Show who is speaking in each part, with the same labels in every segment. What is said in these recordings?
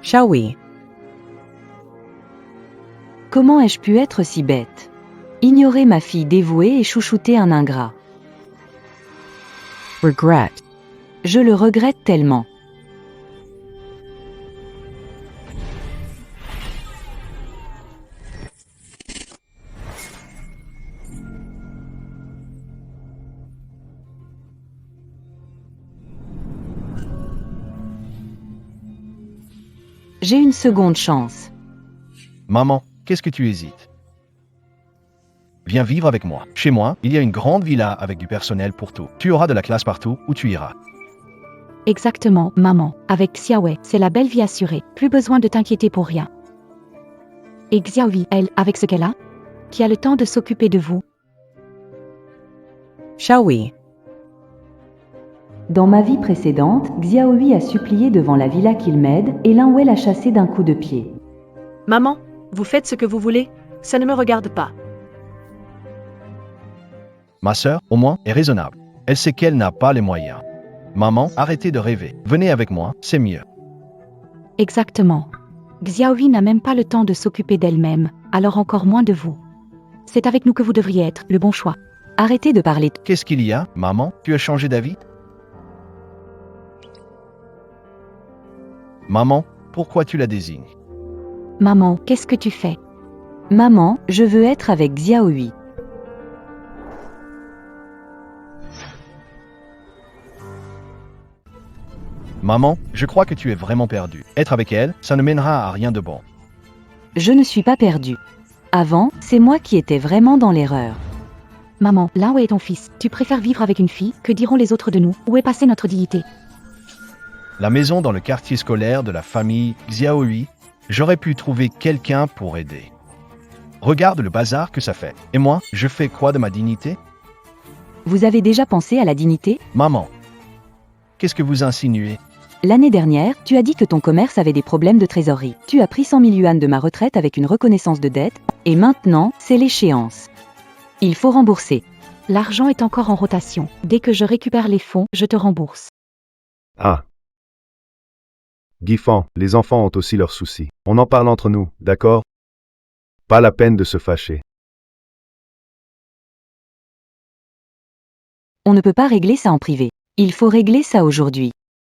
Speaker 1: Shawi. Comment ai-je pu être si bête? Ignorer ma fille dévouée et chouchouter un ingrat. Regret. Je le regrette tellement. J'ai une seconde chance.
Speaker 2: Maman, qu'est-ce que tu hésites? Viens vivre avec moi. Chez moi, il y a une grande villa avec du personnel pour tout. Tu auras de la classe partout où tu iras.
Speaker 3: Exactement, maman. Avec Xiaowei, c'est la belle vie assurée. Plus besoin de t'inquiéter pour rien. Et Xiaohui, elle, avec ce qu'elle a, qui a le temps de s'occuper de vous.
Speaker 1: Shawi. Dans ma vie précédente, Xiaohui a supplié devant la villa qu'il m'aide et Lin Wei l'a chassé d'un coup de pied.
Speaker 4: Maman, vous faites ce que vous voulez, ça ne me regarde pas.
Speaker 2: Ma sœur, au moins, est raisonnable. Elle sait qu'elle n'a pas les moyens. Maman, arrêtez de rêver. Venez avec moi, c'est mieux.
Speaker 3: Exactement. Xiaohui n'a même pas le temps de s'occuper d'elle-même, alors encore moins de vous. C'est avec nous que vous devriez être le bon choix.
Speaker 1: Arrêtez de parler.
Speaker 2: Qu'est-ce qu'il y a, maman? Tu as changé d'avis? Maman, pourquoi tu la désignes?
Speaker 3: Maman, qu'est-ce que tu fais?
Speaker 1: Maman, je veux être avec Xiaohui.
Speaker 2: Maman, je crois que tu es vraiment perdue. Être avec elle, ça ne mènera à rien de bon.
Speaker 1: Je ne suis pas perdue. Avant, c'est moi qui étais vraiment dans l'erreur.
Speaker 3: Maman, là où est ton fils? Tu préfères vivre avec une fille? Que diront les autres de nous? Où est passée notre dignité?
Speaker 2: La maison dans le quartier scolaire de la famille Xiaohui, j'aurais pu trouver quelqu'un pour aider. Regarde le bazar que ça fait. Et moi, je fais quoi de ma dignité?
Speaker 1: Vous avez déjà pensé à la dignité?
Speaker 2: Maman, qu'est-ce que vous insinuez?
Speaker 1: L'année dernière, tu as dit que ton commerce avait des problèmes de trésorerie. Tu as pris 100 000 yuan de ma retraite avec une reconnaissance de dette, et maintenant, c'est l'échéance. Il faut rembourser.
Speaker 3: L'argent est encore en rotation. Dès que je récupère les fonds, je te rembourse.
Speaker 5: Ah. Guifan, les enfants ont aussi leurs soucis. On en parle entre nous, d'accord? Pas la peine de se fâcher.
Speaker 1: On ne peut pas régler ça en privé. Il faut régler ça aujourd'hui.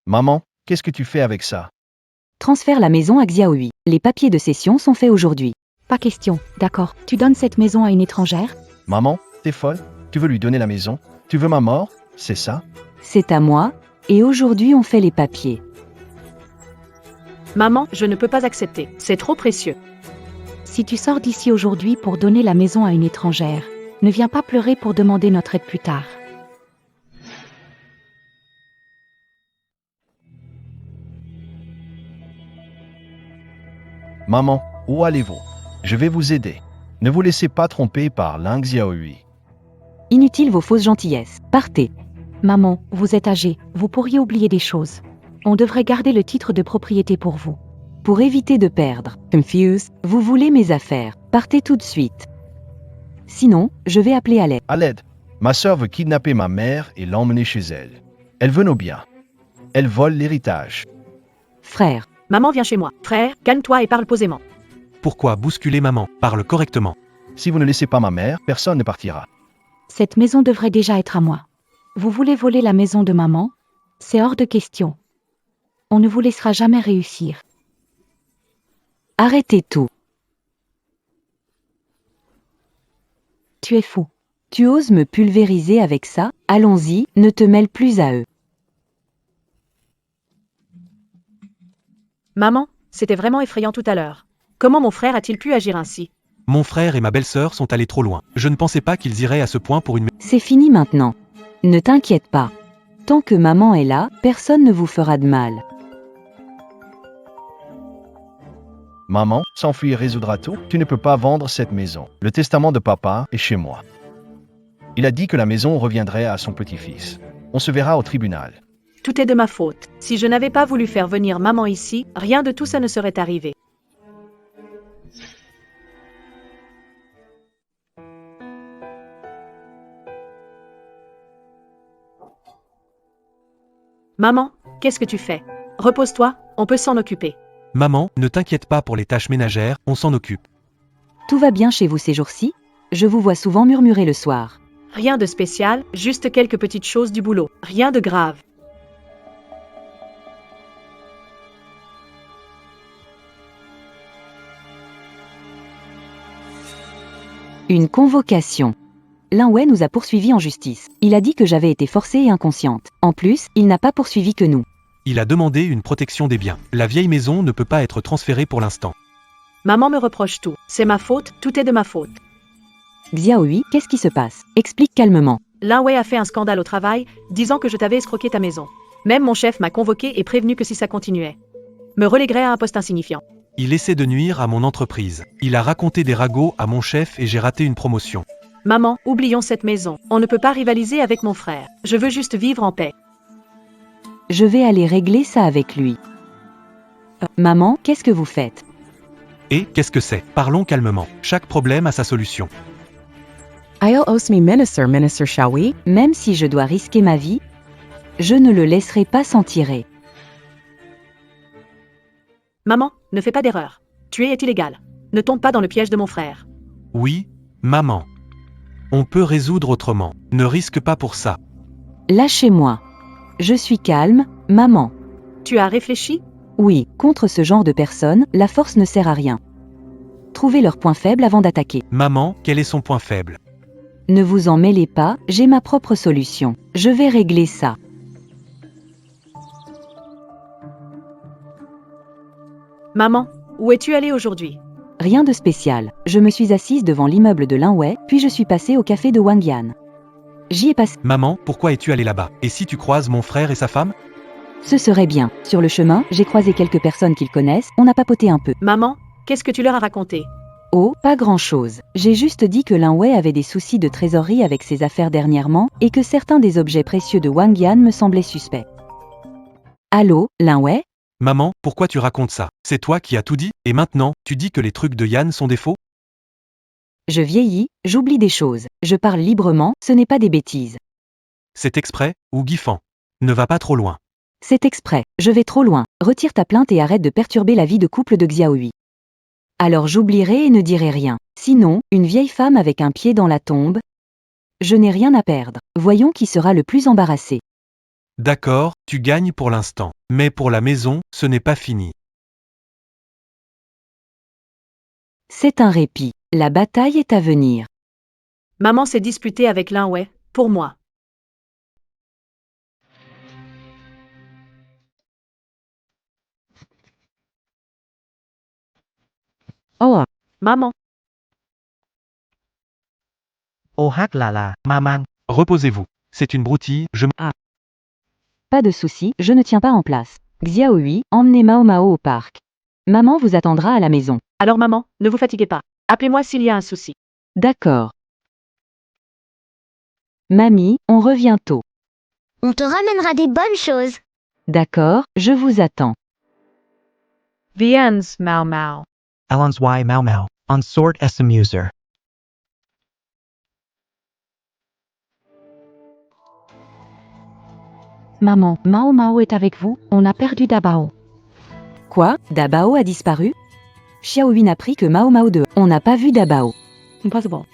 Speaker 2: Maman, qu'est-ce que tu fais avec ça?
Speaker 1: Transfère la maison à Xiaohui. Les papiers de cession sont faits aujourd'hui.
Speaker 3: Pas question, d'accord. Tu donnes cette maison à une étrangère?
Speaker 2: Maman, t'es folle? Tu veux lui donner la maison? Tu veux ma mort? C'est ça?
Speaker 1: C'est à moi, et aujourd'hui on fait les papiers.
Speaker 4: Maman, je ne peux pas accepter, c'est trop précieux.
Speaker 3: Si tu sors d'ici aujourd'hui pour donner la maison à une étrangère, ne viens pas pleurer pour demander notre aide plus tard.
Speaker 2: Maman, où allez-vous? Je vais vous aider. Ne vous laissez pas tromper par Ling Xiaohui.
Speaker 1: Inutile vos fausses gentillesses. Partez.
Speaker 3: Maman, vous êtes âgée, vous pourriez oublier des choses. On devrait garder le titre de propriété pour vous.
Speaker 1: Pour éviter de perdre. Confuse, vous voulez mes affaires. Partez tout de suite. Sinon, je vais appeler à l'aide.
Speaker 2: À l'aide. Ma sœur veut kidnapper ma mère et l'emmener chez elle. Elle veut nos biens. Elle vole l'héritage.
Speaker 1: Frère,
Speaker 4: Maman, viens chez moi. Frère, calme-toi et parle posément.
Speaker 6: Pourquoi bousculer maman? Parle correctement.
Speaker 2: Si vous ne laissez pas ma mère, personne ne partira.
Speaker 3: Cette maison devrait déjà être à moi. Vous voulez voler la maison de maman? C'est hors de question. On ne vous laissera jamais réussir.
Speaker 1: arrêtez tout.
Speaker 3: Tu es fou.
Speaker 1: Tu oses me pulvériser avec ça? Allons-y, ne te mêle plus à eux.
Speaker 4: Maman, c'était vraiment effrayant tout à l'heure. Comment mon frère a-t-il pu agir ainsi?
Speaker 6: Mon frère et ma belle-sœur sont allés trop loin. Je ne pensais pas qu'ils iraient à ce point pour une...
Speaker 1: C'est fini maintenant. Ne t'inquiète pas. Tant que maman est là, personne ne vous fera de mal.
Speaker 2: Maman, s'enfuir résoudra tout. Tu ne peux pas vendre cette maison. Le testament de papa est chez moi. Il a dit que la maison reviendrait à son petit-fils. On se verra au tribunal.
Speaker 4: Tout est de ma faute. Si je n'avais pas voulu faire venir maman ici, rien de tout ça ne serait arrivé. Maman, qu'est-ce que tu fais? Repose-toi, on peut s'en occuper.
Speaker 6: Maman, ne t'inquiète pas pour les tâches ménagères, on s'en occupe.
Speaker 1: Tout va bien chez vous ces jours-ci? Je vous vois souvent murmurer le soir.
Speaker 4: Rien de spécial, juste quelques petites choses du boulot. Rien de grave.
Speaker 1: Une convocation. Linway nous a poursuivis en justice. Il a dit que j'avais été forcée et inconsciente. En plus, il n'a pas poursuivi que nous.
Speaker 6: Il a demandé une protection des biens. La vieille maison ne peut pas être transférée pour l'instant.
Speaker 4: Maman me reproche tout. C'est ma faute, tout est de ma faute.
Speaker 1: Xiaohui, qu'est-ce qui se passe? Explique calmement.
Speaker 4: Linway a fait un scandale au travail, disant que je t'avais escroqué ta maison. Même mon chef m'a convoqué et prévenu que si ça continuait, me reléguerait à un poste insignifiant.
Speaker 6: Il essaie de nuire à mon entreprise. Il a raconté des ragots à mon chef et j'ai raté une promotion.
Speaker 4: Maman, oublions cette maison. On ne peut pas rivaliser avec mon frère. Je veux juste vivre en paix.
Speaker 1: Je vais aller régler ça avec lui. Maman, qu'est-ce que vous faites?
Speaker 6: Et, qu'est-ce que c'est? Parlons calmement. Chaque problème a sa solution.
Speaker 7: I'll os me minister, shall we?
Speaker 1: Même si je dois risquer ma vie, je ne le laisserai pas s'en tirer.
Speaker 4: Maman, ne fais pas d'erreur. Tuer est illégal. Ne tombe pas dans le piège de mon frère.
Speaker 6: Oui, maman. On peut résoudre autrement. Ne risque pas pour ça.
Speaker 1: Lâchez-moi. Je suis calme, maman.
Speaker 4: Tu as réfléchi?
Speaker 1: Oui, contre ce genre de personnes, la force ne sert à rien. Trouvez leur point faible avant d'attaquer.
Speaker 6: Maman, quel est son point faible?
Speaker 1: Ne vous en mêlez pas, j'ai ma propre solution. Je vais régler ça.
Speaker 4: Maman, où es-tu allée aujourd'hui?
Speaker 1: Rien de spécial. Je me suis assise devant l'immeuble de Linway, puis je suis passée au café de Wang Yan. J'y ai passé.
Speaker 6: Maman, pourquoi es-tu allée là-bas? Et si tu croises mon frère et sa femme?
Speaker 1: Ce serait bien. Sur le chemin, j'ai croisé quelques personnes qu'ils connaissent, on a papoté un peu.
Speaker 4: Maman, qu'est-ce que tu leur as raconté?
Speaker 1: Oh, pas grand-chose. J'ai juste dit que Linway avait des soucis de trésorerie avec ses affaires dernièrement, et que certains des objets précieux de Wang Yan me semblaient suspects. Allô, Linway?
Speaker 6: Maman, pourquoi tu racontes ça? C'est toi qui as tout dit, et maintenant, tu dis que les trucs de Yann sont des faux?
Speaker 1: Je vieillis, j'oublie des choses. Je parle librement, ce n'est pas des bêtises.
Speaker 6: C'est exprès, ou Guifan? Ne va pas trop loin.
Speaker 1: C'est exprès, je vais trop loin. Retire ta plainte et arrête de perturber la vie de couple de Xiaohui. Alors j'oublierai et ne dirai rien. Sinon, une vieille femme avec un pied dans la tombe. Je n'ai rien à perdre. Voyons qui sera le plus embarrassé.
Speaker 6: D'accord, tu gagnes pour l'instant. Mais pour la maison, ce n'est pas fini.
Speaker 1: C'est un répit. La bataille est à venir.
Speaker 4: Maman s'est disputée avec Linway, pour moi.
Speaker 7: Oh,
Speaker 4: Maman,
Speaker 8: Oh là, maman.
Speaker 6: Reposez-vous. C'est une broutille,
Speaker 1: Pas de souci, je ne tiens pas en place. Xiaohui, emmenez Mao Mao au parc. Maman vous attendra à la maison.
Speaker 4: alors maman, ne vous fatiguez pas. Appelez-moi s'il y a un souci.
Speaker 1: D'accord. Mamie, on revient tôt.
Speaker 9: On te ramènera des bonnes choses.
Speaker 1: D'accord, je vous attends.
Speaker 4: Viens, Mao Mao.
Speaker 8: Allons y mau mau. On sort es amuser.
Speaker 3: Maman, Mao Mao est avec vous, on a perdu Dabao.
Speaker 1: Quoi? Dabao a disparu? Xiaohui n'a pris que Mao Mao 2. On n'a pas vu Dabao.
Speaker 3: Impossible.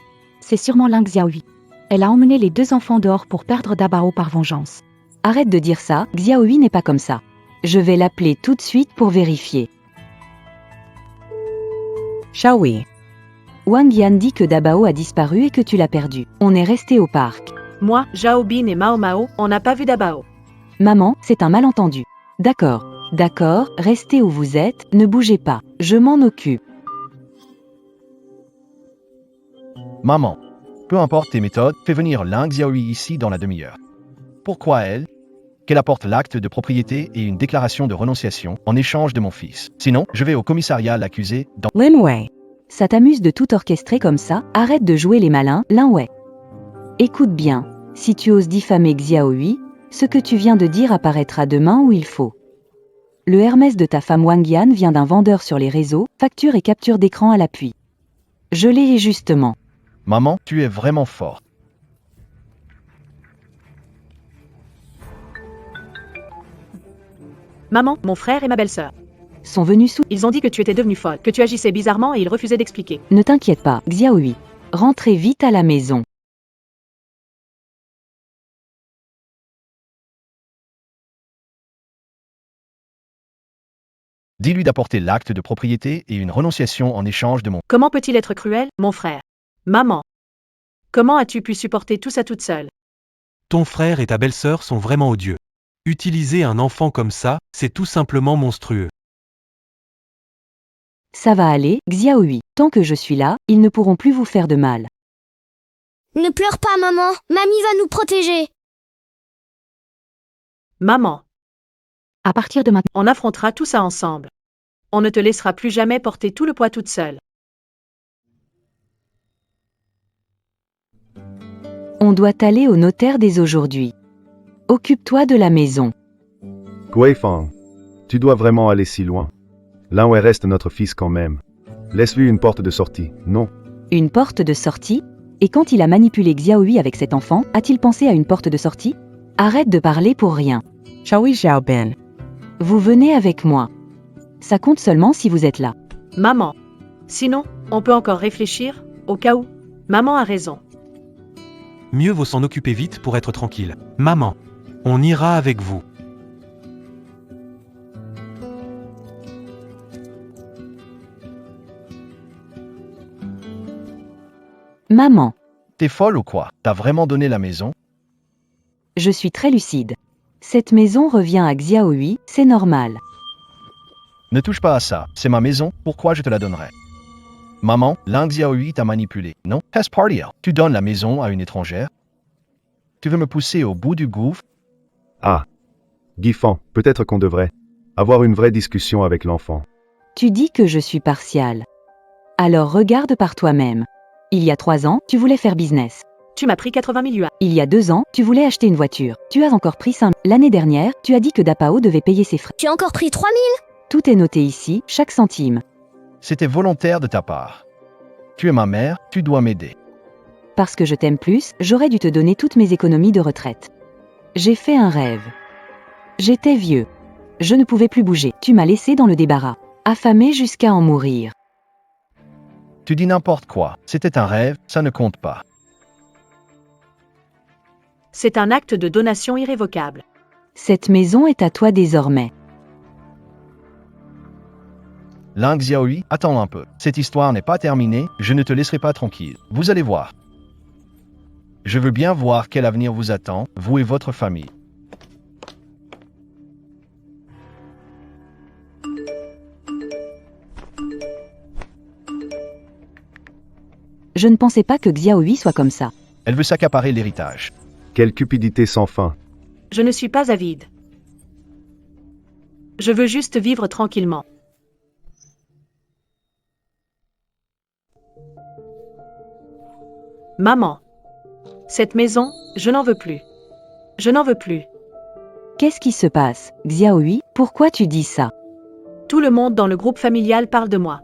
Speaker 3: C'est sûrement Lang Xiaohui. Elle a emmené les deux enfants dehors pour perdre Dabao par vengeance.
Speaker 1: Arrête de dire ça, Xiaohui n'est pas comme ça. Je vais l'appeler tout de suite pour vérifier.
Speaker 7: shall we?
Speaker 1: Wang Yan dit que Dabao a disparu et que tu l'as perdu. On est resté au parc.
Speaker 4: Moi, Xiaobin et Mao Mao, on n'a pas vu Dabao.
Speaker 1: Maman, c'est un malentendu. D'accord. D'accord, restez où vous êtes, ne bougez pas. Je m'en occupe.
Speaker 2: Maman, peu importe tes méthodes, fais venir Ling Xiaohui ici dans la demi-heure. Pourquoi elle? Qu'elle apporte l'acte de propriété et une déclaration de renonciation en échange de mon fils. Sinon, je vais au commissariat l'accuser dans...
Speaker 7: Linway.
Speaker 1: Ça t'amuse de tout orchestrer comme ça? Arrête de jouer les malins, Linway. Écoute bien, si tu oses diffamer Xiaohui, ce que tu viens de dire apparaîtra demain où il faut. Le Hermès de ta femme Wang Yan vient d'un vendeur sur les réseaux, facture et capture d'écran à l'appui. Je l'ai justement.
Speaker 2: Maman, tu es vraiment forte.
Speaker 4: Maman, mon frère et ma belle-sœur.
Speaker 1: sont venus sous...
Speaker 4: Ils ont dit que tu étais devenue folle, que tu agissais bizarrement et ils refusaient d'expliquer.
Speaker 1: Ne t'inquiète pas, Xiaohui. Rentrez vite à la maison.
Speaker 2: Dis-lui d'apporter l'acte de propriété et une renonciation en échange de mon...
Speaker 4: Comment peut-il être cruel, mon frère? Maman. Comment as-tu pu supporter tout ça toute seule?
Speaker 6: Ton frère et ta belle-sœur sont vraiment odieux. Utiliser un enfant comme ça, c'est tout simplement monstrueux.
Speaker 1: Ça va aller, Xiaohui. Tant que je suis là, ils ne pourront plus vous faire de mal.
Speaker 9: Ne pleure pas, maman. Mamie va nous protéger.
Speaker 4: Maman.
Speaker 3: À partir de maintenant,
Speaker 4: On affrontera tout ça ensemble. On ne te laissera plus jamais porter tout le poids toute seule.
Speaker 1: On doit aller au notaire dès aujourd'hui. Occupe-toi de la maison.
Speaker 5: Guifang, tu dois vraiment aller si loin. Lan Wei reste notre fils quand même. Laisse-lui une porte de sortie, non?
Speaker 1: Une porte de sortie? Et quand il a manipulé Xiaohui avec cet enfant, a-t-il pensé à une porte de sortie? Arrête de parler pour rien.
Speaker 7: Shaohui Xiaoben.
Speaker 1: Vous venez avec moi. Ça compte seulement si vous êtes là.
Speaker 4: Maman. Sinon, on peut encore réfléchir, au cas où. Maman a raison.
Speaker 6: Mieux vaut s'en occuper vite pour être tranquille. Maman. On ira avec vous.
Speaker 1: Maman,
Speaker 2: T'es folle ou quoi? T'as vraiment donné la maison?
Speaker 1: je suis très lucide. Cette maison revient à Xiaohui, c'est normal.
Speaker 2: Ne touche pas à ça, c'est ma maison, pourquoi je te la donnerais? Maman, Lang Xiaohui t'a manipulé, non? Pass party, tu donnes la maison à une étrangère? Tu veux me pousser au bout du gouffre?
Speaker 5: Ah. Guifang, peut-être qu'on devrait avoir une vraie discussion avec l'enfant.
Speaker 1: Tu dis que je suis partial. Alors regarde par toi-même. Il y a 3 ans, tu voulais faire business.
Speaker 4: Tu m'as pris 80 000 yuan.
Speaker 1: Il y a 2 ans, tu voulais acheter une voiture. Tu as encore pris 5 000. L'année dernière, tu as dit que Dapao devait payer ses frais.
Speaker 9: Tu as encore pris 3000?
Speaker 1: Tout est noté ici, chaque centime.
Speaker 2: C'était volontaire de ta part. Tu es ma mère, tu dois m'aider.
Speaker 1: Parce que je t'aime plus, j'aurais dû te donner toutes mes économies de retraite. J'ai fait un rêve. J'étais vieux. Je ne pouvais plus bouger. Tu m'as laissé dans le débarras. Affamé jusqu'à en mourir.
Speaker 2: Tu dis n'importe quoi, c'était un rêve, ça ne compte pas.
Speaker 4: C'est un acte de donation irrévocable.
Speaker 1: Cette maison est à toi désormais.
Speaker 2: Lang Xiaohui, attends un peu. Cette histoire n'est pas terminée, je ne te laisserai pas tranquille. Vous allez voir. Je veux bien voir quel avenir vous attend, vous et votre famille.
Speaker 1: Je ne pensais pas que Xiaohui soit comme ça.
Speaker 2: Elle veut s'accaparer l'héritage.
Speaker 5: Quelle cupidité sans fin.
Speaker 4: Je ne suis pas avide. Je veux juste vivre tranquillement. Maman. Cette maison, je n'en veux plus. Je n'en veux plus.
Speaker 1: Qu'est-ce qui se passe, Xiaohui? Pourquoi tu dis ça?
Speaker 4: Tout le monde dans le groupe familial parle de moi.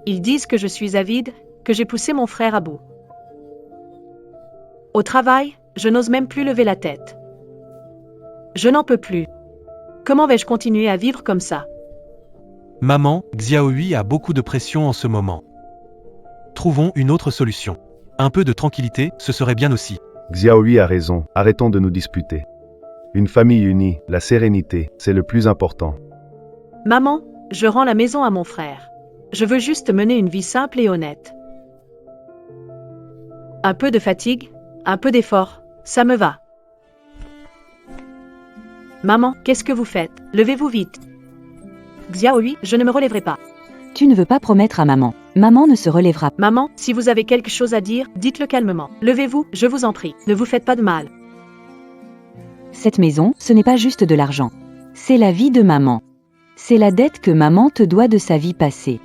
Speaker 4: Ils disent que je suis avide, que j'ai poussé mon frère à bout. Au travail, je n'ose même plus lever la tête. Je n'en peux plus. Comment vais-je continuer à vivre comme ça?
Speaker 6: Maman, Xiaohui a beaucoup de pression en ce moment. Trouvons une autre solution. Un peu de tranquillité, ce serait bien aussi.
Speaker 5: Xiaohui a raison, arrêtons de nous disputer. Une famille unie, la sérénité, c'est le plus important.
Speaker 4: Maman, je rends la maison à mon frère. Je veux juste mener une vie simple et honnête. Un peu de fatigue, un peu d'effort, ça me va. Maman, qu'est-ce que vous faites? Levez-vous vite. Xiaohui, je ne me relèverai pas.
Speaker 1: Tu ne veux pas promettre à maman. Maman ne se relèvera pas.
Speaker 4: Maman, si vous avez quelque chose à dire, dites-le calmement. Levez-vous, je vous en prie. Ne vous faites pas de mal.
Speaker 1: Cette maison, ce n'est pas juste de l'argent. C'est la vie de maman. C'est la dette que maman te doit de sa vie passée.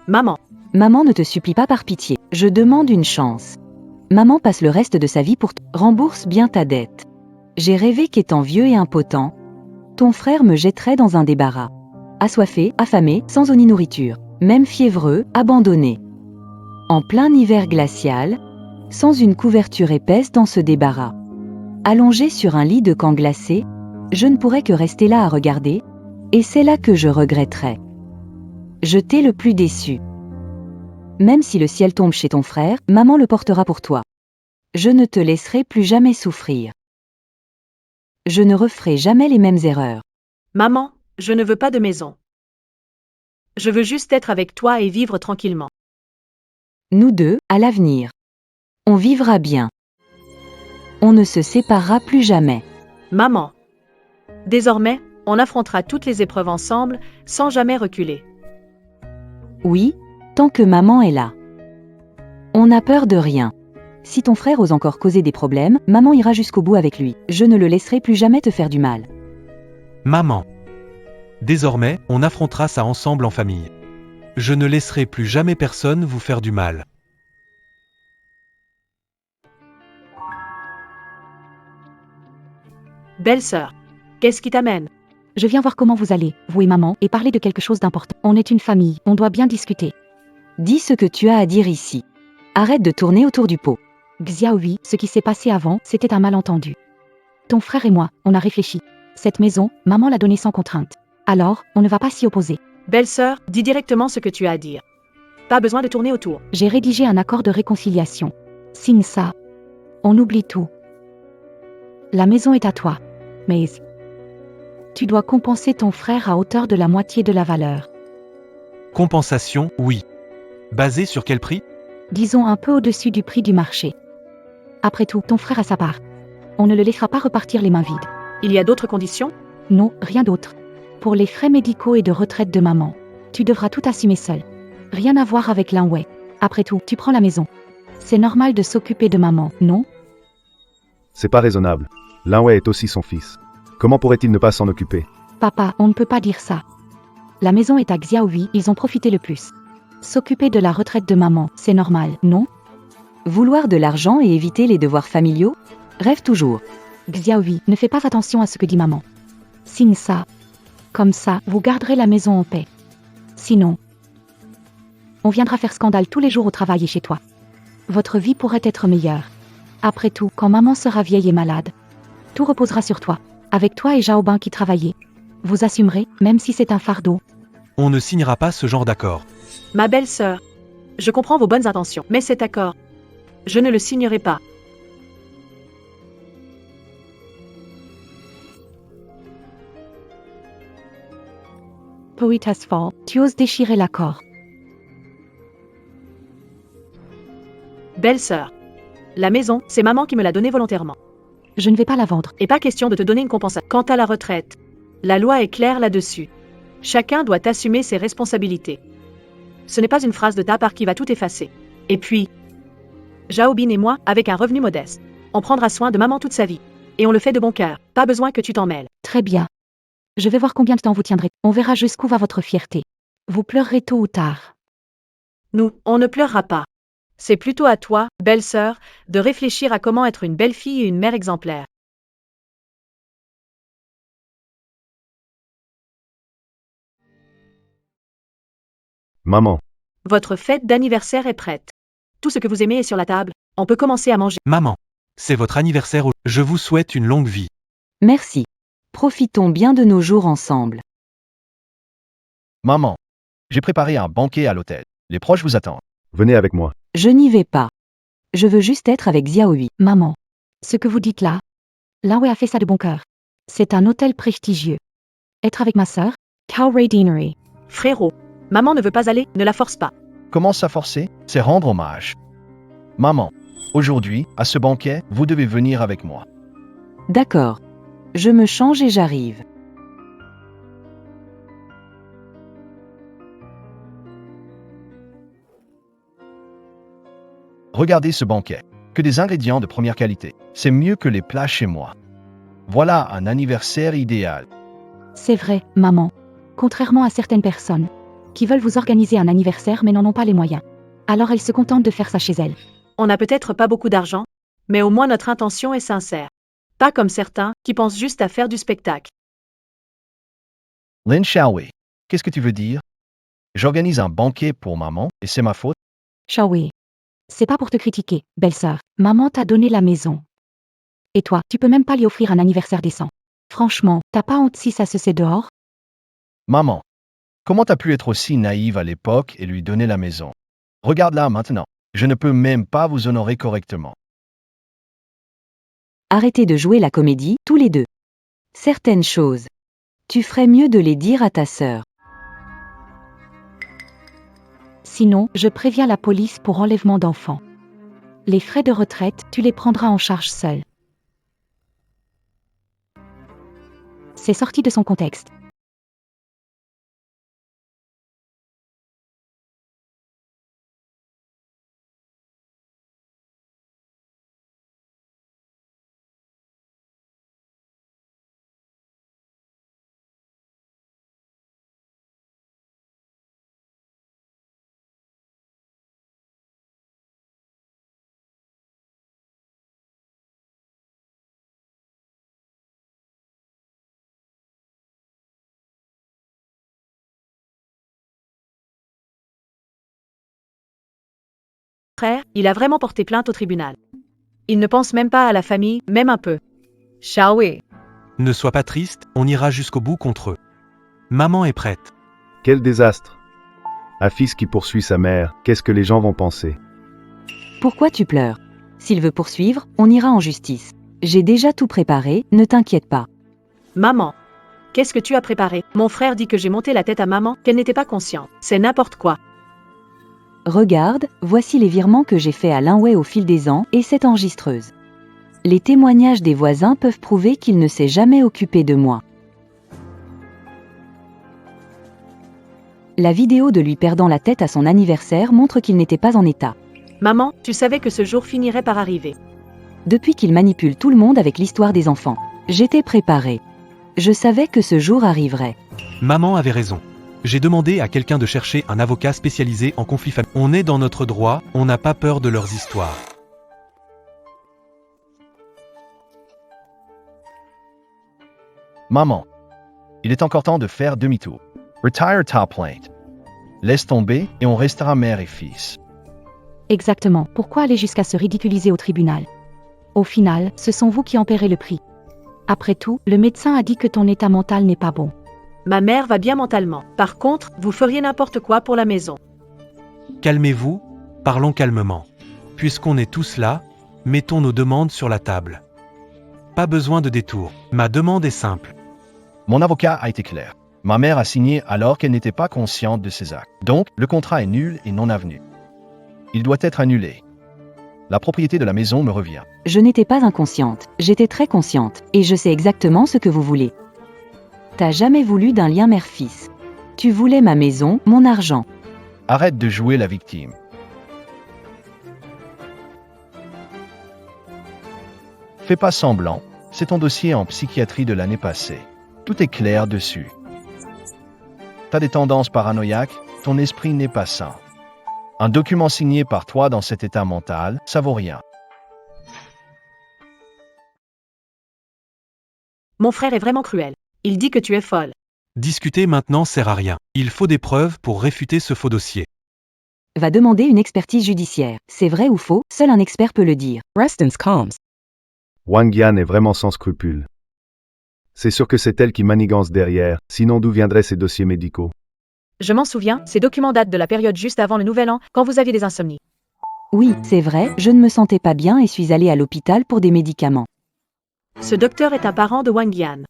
Speaker 4: Maman.
Speaker 1: Maman ne te supplie pas par pitié. Je demande une chance. Maman passe le reste de sa vie pour rembourse bien ta dette. J'ai rêvé qu'étant vieux et impotent, ton frère me jetterait dans un débarras. Assoiffé, affamé, sans eau ni nourriture, même fiévreux, abandonné. En plein hiver glacial, sans une couverture épaisse dans ce débarras. Allongé sur un lit de camp glacé, je ne pourrais que rester là à regarder, et c'est là que je regretterais. Je t'ai le plus déçu. Même si le ciel tombe chez ton frère, maman le portera pour toi. Je ne te laisserai plus jamais souffrir. Je ne referai jamais les mêmes erreurs.
Speaker 4: Maman, je ne veux pas de maison. Je veux juste être avec toi et vivre tranquillement.
Speaker 1: Nous deux, à l'avenir. On vivra bien. On ne se séparera plus jamais.
Speaker 4: Maman. Désormais, on affrontera toutes les épreuves ensemble, sans jamais reculer.
Speaker 1: Oui, tant que maman est là. On n'a peur de rien. Si ton frère ose encore causer des problèmes, maman ira jusqu'au bout avec lui. Je ne le laisserai plus jamais te faire du mal.
Speaker 6: Maman. Désormais, on affrontera ça ensemble en famille. Je ne laisserai plus jamais personne vous faire du mal.
Speaker 4: Belle-sœur. Qu'est-ce qui t'amène?
Speaker 3: Je viens voir comment vous allez, vous et maman, et parler de quelque chose d'important. On est une famille, on doit bien discuter.
Speaker 1: Dis ce que tu as à dire ici. Arrête de tourner autour du pot.
Speaker 3: Xiaohui, ce qui s'est passé avant, c'était un malentendu. Ton frère et moi, on a réfléchi. Cette maison, maman l'a donnée sans contrainte. Alors, on ne va pas s'y opposer.
Speaker 4: Belle-sœur, dis directement ce que tu as à dire. Pas besoin de tourner autour.
Speaker 3: J'ai rédigé un accord de réconciliation. Signe ça. On oublie tout. La maison est à toi. Mais tu dois compenser ton frère à hauteur de la moitié de la valeur.
Speaker 6: Compensation, oui. Basée sur quel prix?
Speaker 3: Disons un peu au-dessus du prix du marché. Après tout, ton frère a sa part. On ne le laissera pas repartir les mains vides.
Speaker 4: Il y a d'autres conditions?
Speaker 3: Non, rien d'autre. Pour les frais médicaux et de retraite de maman, tu devras tout assumer seul. Rien à voir avec Linwei. Après tout, tu prends la maison. C'est normal de s'occuper de maman, non?
Speaker 5: C'est pas raisonnable. Linwei est aussi son fils. Comment pourrait-il ne pas s'en occuper?
Speaker 3: Papa, on ne peut pas dire ça. La maison est à Xiaohui, ils ont profité le plus. S'occuper de la retraite de maman, c'est normal, non?
Speaker 1: Vouloir de l'argent et éviter les devoirs familiaux? Rêve toujours.
Speaker 3: Xiaohui, ne fais pas attention à ce que dit maman. Signe ça. Comme ça, vous garderez la maison en paix. Sinon, on viendra faire scandale tous les jours au travail et chez toi. Votre vie pourrait être meilleure. Après tout, quand maman sera vieille et malade, tout reposera sur toi. Avec toi et Zhao Bin qui travaillez. Vous assumerez, même si c'est un fardeau.
Speaker 6: On ne signera pas ce genre d'accord.
Speaker 4: Ma belle-sœur. Je comprends vos bonnes intentions, mais cet accord, je ne le signerai pas.
Speaker 3: Poetas Fall, tu oses déchirer l'accord.
Speaker 4: Belle-sœur. La maison, c'est maman qui me l'a donnée volontairement.
Speaker 3: Je ne vais pas la vendre.
Speaker 4: Et pas question de te donner une compensation. Quant à la retraite, la loi est claire là-dessus. Chacun doit assumer ses responsabilités. Ce n'est pas une phrase de ta part qui va tout effacer. Et puis, Zhao Bin et moi, avec un revenu modeste, on prendra soin de maman toute sa vie. Et on le fait de bon cœur. Pas besoin que tu t'en mêles.
Speaker 3: Très bien. Je vais voir combien de temps vous tiendrez. On verra jusqu'où va votre fierté. Vous pleurerez tôt ou tard.
Speaker 4: Nous, on ne pleurera pas. C'est plutôt à toi, belle-sœur, de réfléchir à comment être une belle fille et une mère exemplaire.
Speaker 5: Maman.
Speaker 4: Votre fête d'anniversaire est prête. Tout ce que vous aimez est sur la table. On peut commencer à manger.
Speaker 6: Maman. C'est votre anniversaire. Je vous souhaite une longue vie.
Speaker 1: Merci. Profitons bien de nos jours ensemble.
Speaker 2: Maman. J'ai préparé un banquet à l'hôtel. Les proches vous attendent.
Speaker 5: Venez avec moi.
Speaker 1: Je n'y vais pas. Je veux juste être avec Xiaohui.
Speaker 3: Maman. Ce que vous dites là, Linwei a fait ça de bon cœur. C'est un hôtel prestigieux. Être avec ma sœur, Cowray Deanery.
Speaker 4: Frérot, maman ne veut pas aller, ne la force pas.
Speaker 2: Comment ça forcer? C'est rendre hommage. Maman. Aujourd'hui, à ce banquet, vous devez venir avec moi.
Speaker 1: D'accord. Je me change et j'arrive.
Speaker 2: Regardez ce banquet. Que des ingrédients de première qualité. C'est mieux que les plats chez moi. Voilà un anniversaire idéal.
Speaker 3: C'est vrai, maman. Contrairement à certaines personnes, qui veulent vous organiser un anniversaire mais n'en ont pas les moyens. Alors elles se contentent de faire ça chez elles.
Speaker 4: On n'a peut-être pas beaucoup d'argent, mais au moins notre intention est sincère. Pas comme certains, qui pensent juste à faire du spectacle.
Speaker 2: Lin Xiaowei, qu'est-ce que tu veux dire? J'organise un banquet pour maman et c'est ma faute?
Speaker 3: Xiaowei. C'est pas pour te critiquer, belle-sœur. Maman t'a donné la maison. Et toi, tu peux même pas lui offrir un anniversaire décent. Franchement, t'as pas honte si ça se sait dehors?
Speaker 2: Maman. Comment t'as pu être aussi naïve à l'époque et lui donner la maison? Regarde-la maintenant. Je ne peux même pas vous honorer correctement.
Speaker 1: Arrêtez de jouer la comédie, tous les deux. Certaines choses. Tu ferais mieux de les dire à ta sœur.
Speaker 3: Sinon, je préviens la police pour enlèvement d'enfants. Les frais de retraite, tu les prendras en charge seul. C'est sorti de son contexte.
Speaker 4: Frère, il a vraiment porté plainte au tribunal. Il ne pense même pas à la famille, même un peu. Xiaowei.
Speaker 6: Ne sois pas triste, on ira jusqu'au bout contre eux. Maman est prête.
Speaker 5: Quel désastre! Un fils qui poursuit sa mère, qu'est-ce que les gens vont penser?
Speaker 1: Pourquoi tu pleures? S'il veut poursuivre, on ira en justice. J'ai déjà tout préparé, ne t'inquiète pas.
Speaker 4: Maman. Qu'est-ce que tu as préparé? Mon frère dit que j'ai monté la tête à maman, qu'elle n'était pas consciente. C'est n'importe quoi.
Speaker 1: Regarde, voici les virements que j'ai faits à Linwei au fil des ans et cette enregistreuse. Les témoignages des voisins peuvent prouver qu'il ne s'est jamais occupé de moi. La vidéo de lui perdant la tête à son anniversaire montre qu'il n'était pas en état.
Speaker 4: Maman, tu savais que ce jour finirait par arriver.
Speaker 1: Depuis qu'il manipule tout le monde avec l'histoire des enfants. J'étais préparée. Je savais que ce jour arriverait.
Speaker 6: Maman avait raison. J'ai demandé à quelqu'un de chercher un avocat spécialisé en conflits familiaux. On est dans notre droit, on n'a pas peur de leurs histoires.
Speaker 2: Maman. Il est encore temps de faire demi-tour. Retire ta plainte. Laisse tomber et on restera mère et fils.
Speaker 3: Exactement. Pourquoi aller jusqu'à se ridiculiser au tribunal? Au final, ce sont vous qui en paierez le prix. Après tout, le médecin a dit que ton état mental n'est pas bon.
Speaker 4: Ma mère va bien mentalement. Par contre, vous feriez n'importe quoi pour la maison.
Speaker 6: Calmez-vous, parlons calmement. Puisqu'on est tous là, mettons nos demandes sur la table. Pas besoin de détour. Ma demande est simple.
Speaker 2: Mon avocat a été clair. Ma mère a signé alors qu'elle n'était pas consciente de ses actes. Donc, le contrat est nul et non avenu. Il doit être annulé. La propriété de la maison me revient.
Speaker 1: Je n'étais pas inconsciente, j'étais très consciente, et je sais exactement ce que vous voulez. T'as jamais voulu d'un lien mère-fils. Tu voulais ma maison, mon argent.
Speaker 2: Arrête de jouer la victime. Fais pas semblant, c'est ton dossier en psychiatrie de l'année passée. Tout est clair dessus. T'as des tendances paranoïaques, ton esprit n'est pas sain. Un document signé par toi dans cet état mental, ça vaut rien.
Speaker 4: Mon frère est vraiment cruel. Il dit que tu es folle.
Speaker 6: Discuter maintenant sert à rien. Il faut des preuves pour réfuter ce faux dossier.
Speaker 1: Va demander une expertise judiciaire. C'est vrai ou faux, seul un expert peut le dire.
Speaker 7: Restance calms.
Speaker 5: Wang Yan est vraiment sans scrupules. C'est sûr que c'est elle qui manigance derrière, sinon d'où viendraient ces dossiers médicaux?
Speaker 4: Je m'en souviens, ces documents datent de la période juste avant le Nouvel An, quand vous aviez des insomnies.
Speaker 1: Oui, c'est vrai, je ne me sentais pas bien et suis allée à l'hôpital pour des médicaments.
Speaker 4: Ce docteur est un parent de Wang Yan.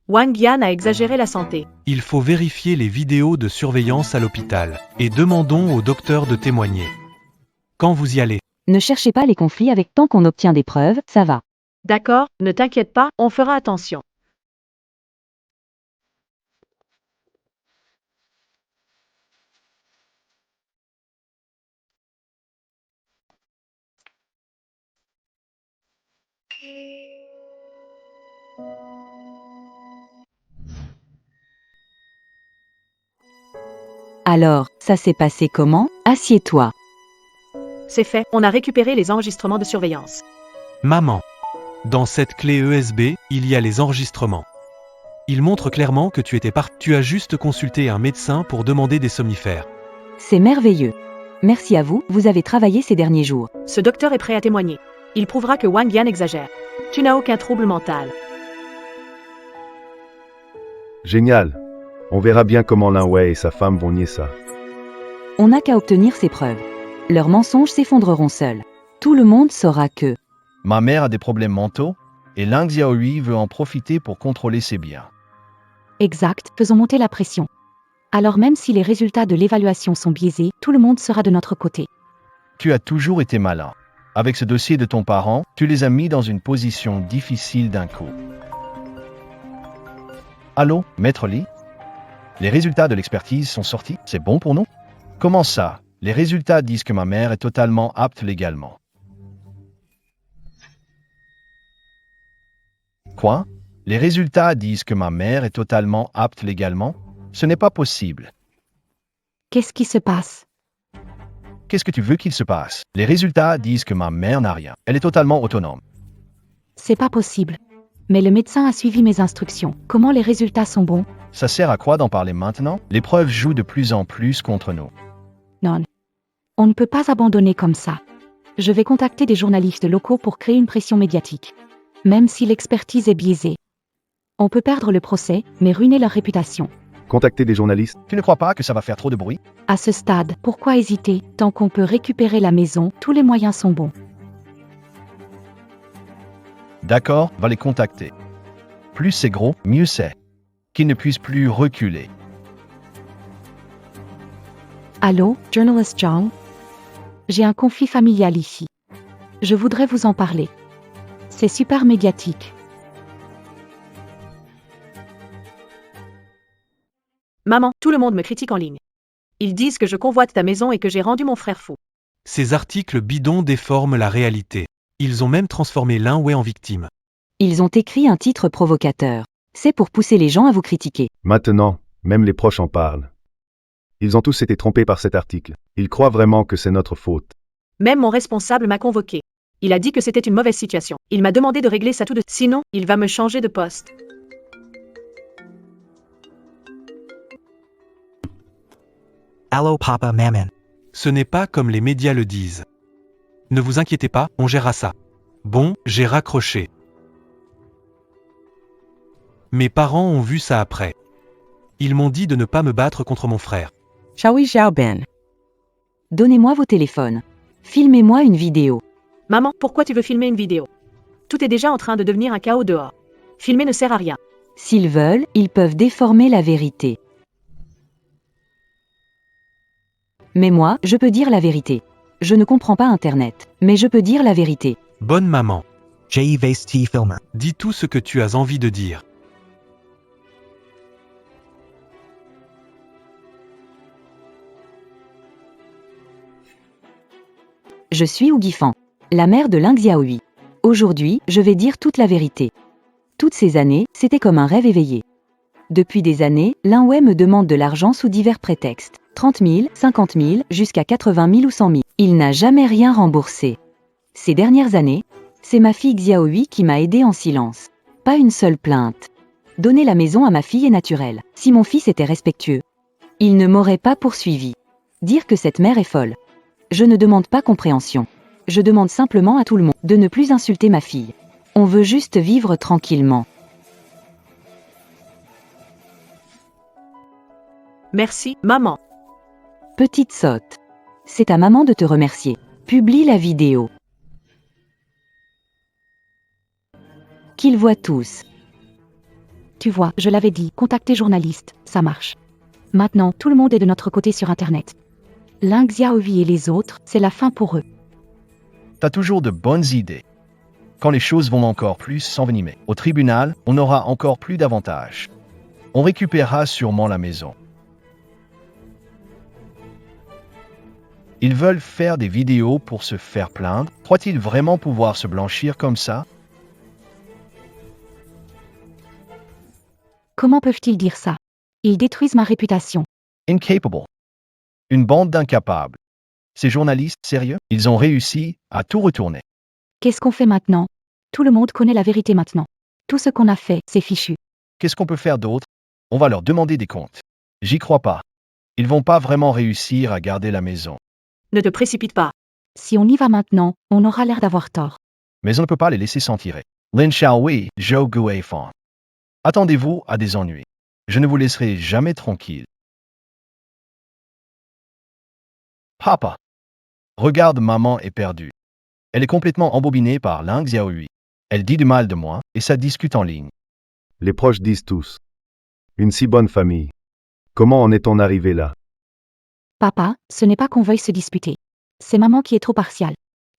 Speaker 4: Wang Yan a exagéré la santé.
Speaker 6: Il faut vérifier les vidéos de surveillance à l'hôpital. Et demandons au docteur de témoigner. Quand vous y allez.
Speaker 1: Ne cherchez pas les conflits avec tant qu'on obtient des preuves, ça va.
Speaker 4: D'accord, ne t'inquiète pas, on fera attention.
Speaker 1: Alors, ça s'est passé comment? Assieds-toi.
Speaker 4: C'est fait, on a récupéré les enregistrements de surveillance.
Speaker 6: Maman. Dans cette clé USB, il y a les enregistrements. Il montre clairement que tu étais Tu as juste consulté un médecin pour demander des somnifères.
Speaker 1: C'est merveilleux. Merci à vous, vous avez travaillé ces derniers jours.
Speaker 4: Ce docteur est prêt à témoigner. Il prouvera que Wang Yan exagère. Tu n'as aucun trouble mental.
Speaker 5: Génial. On verra bien comment Lin Wei et sa femme vont nier ça.
Speaker 1: On n'a qu'à obtenir ces preuves. Leurs mensonges s'effondreront seuls. Tout le monde saura que
Speaker 2: Ma mère a des problèmes mentaux et Ling Xiaohui veut en profiter pour contrôler ses biens.
Speaker 3: Exact, faisons monter la pression. Alors même si les résultats de l'évaluation sont biaisés, tout le monde sera de notre côté.
Speaker 2: Tu as toujours été malin. Avec ce dossier de ton parent, tu les as mis dans une position difficile d'un coup. Allô, Maître Li? Les résultats de l'expertise sont sortis, c'est bon pour nous? Comment ça? Les résultats disent que ma mère est totalement apte légalement. Quoi? Les résultats disent que ma mère est totalement apte légalement? Ce n'est pas possible.
Speaker 3: Qu'est-ce qui se passe?
Speaker 2: Qu'est-ce que tu veux qu'il se passe? Les résultats disent que ma mère n'a rien. Elle est totalement autonome.
Speaker 3: C'est pas possible. Mais le médecin a suivi mes instructions. Comment les résultats sont bons?
Speaker 2: Ça sert à quoi d'en parler maintenant? Les preuves jouent de plus en plus contre nous.
Speaker 3: Non. On ne peut pas abandonner comme ça. Je vais contacter des journalistes locaux pour créer une pression médiatique. Même si l'expertise est biaisée. On peut perdre le procès, mais ruiner leur réputation.
Speaker 5: Contacter des journalistes.
Speaker 2: Tu ne crois pas que ça va faire trop de bruit?
Speaker 3: À ce stade, pourquoi hésiter? Tant qu'on peut récupérer la maison, tous les moyens sont bons.
Speaker 2: D'accord, va les contacter. Plus c'est gros, mieux c'est. Qu'ils ne puissent plus reculer.
Speaker 3: Allô, journalist Zhang? J'ai un conflit familial ici. Je voudrais vous en parler. C'est super médiatique.
Speaker 4: Maman, tout le monde me critique en ligne. Ils disent que je convoite ta maison et que j'ai rendu mon frère fou.
Speaker 6: Ces articles bidons déforment la réalité. Ils ont même transformé Lin Wei en victime.
Speaker 1: ils ont écrit un titre provocateur. C'est pour pousser les gens à vous critiquer.
Speaker 5: Maintenant, même les proches en parlent. Ils ont tous été trompés par cet article. Ils croient vraiment que c'est notre faute.
Speaker 4: Même mon responsable m'a convoqué. Il a dit que c'était une mauvaise situation. Il m'a demandé de régler ça tout de suite. Sinon, il va me changer de poste.
Speaker 8: Allo Papa Maman.
Speaker 6: Ce n'est pas comme les médias le disent. Ne vous inquiétez pas, on gérera ça. Bon, j'ai raccroché. Mes parents ont vu ça après. Ils m'ont dit de ne pas me battre contre mon frère.
Speaker 7: Shawi Xiao Ben.
Speaker 1: Donnez-moi vos téléphones. Filmez-moi une vidéo.
Speaker 4: Maman, pourquoi tu veux filmer une vidéo? Tout est déjà en train de devenir un chaos dehors. Filmer ne sert à rien.
Speaker 1: S'ils veulent, ils peuvent déformer la vérité. Mais moi, je peux dire la vérité. Je ne comprends pas Internet, mais je peux dire la vérité.
Speaker 6: Bonne maman,
Speaker 8: J. Vase T. Filmer.
Speaker 6: dis tout ce que tu as envie de dire.
Speaker 1: Je suis Wu Guifan, la mère de Ling Xiaohui. Aujourd'hui, je vais dire toute la vérité. Toutes ces années, c'était comme un rêve éveillé. Depuis des années, Lin Wei me demande de l'argent sous divers prétextes. 30 000, 50 000, jusqu'à 80 000 ou 100 000. Il n'a jamais rien remboursé. Ces dernières années, c'est ma fille Xiaohui qui m'a aidé en silence. Pas une seule plainte. Donner la maison à ma fille est naturel. Si mon fils était respectueux, il ne m'aurait pas poursuivi. Dire que cette mère est folle. Je ne demande pas compréhension. Je demande simplement à tout le monde de ne plus insulter ma fille. On veut juste vivre tranquillement.
Speaker 4: Merci, maman.
Speaker 1: Petite sotte. C'est à maman de te remercier. Publie la vidéo. Qu'ils voient tous.
Speaker 3: Tu vois, je l'avais dit, contacter journaliste, ça marche. Maintenant, tout le monde est de notre côté sur Internet. Ling Xiaohui et les autres, c'est la fin pour eux.
Speaker 2: T'as toujours de bonnes idées. Quand les choses vont encore plus s'envenimer, au tribunal, on aura encore plus d'avantages. On récupérera sûrement la maison. Ils veulent faire des vidéos pour se faire plaindre. Croient-ils vraiment pouvoir se blanchir comme ça?
Speaker 3: Comment peuvent-ils dire ça? Ils détruisent ma réputation.
Speaker 2: Incapable. Une bande d'incapables. Ces journalistes, sérieux, ils ont réussi à tout retourner.
Speaker 3: Qu'est-ce qu'on fait maintenant? Tout le monde connaît la vérité maintenant. Tout ce qu'on a fait, c'est fichu.
Speaker 2: Qu'est-ce qu'on peut faire d'autre? On va leur demander des comptes. J'y crois pas. Ils vont pas vraiment réussir à garder la maison.
Speaker 4: Ne te précipite pas.
Speaker 3: Si on y va maintenant, on aura l'air d'avoir tort.
Speaker 2: Mais on ne peut pas les laisser s'en tirer. Lin Xiaohui, Zhou Guifan. Attendez-vous à des ennuis. Je ne vous laisserai jamais tranquille. Papa. Regarde, maman est perdue. Elle est complètement embobinée par Ling Xiaohui. Elle dit du mal de moi, et ça discute en ligne.
Speaker 5: Les proches disent tous. Une si bonne famille. Comment en est-on arrivé là?
Speaker 3: Papa, ce n'est pas qu'on veuille se disputer. C'est maman qui est trop partiale.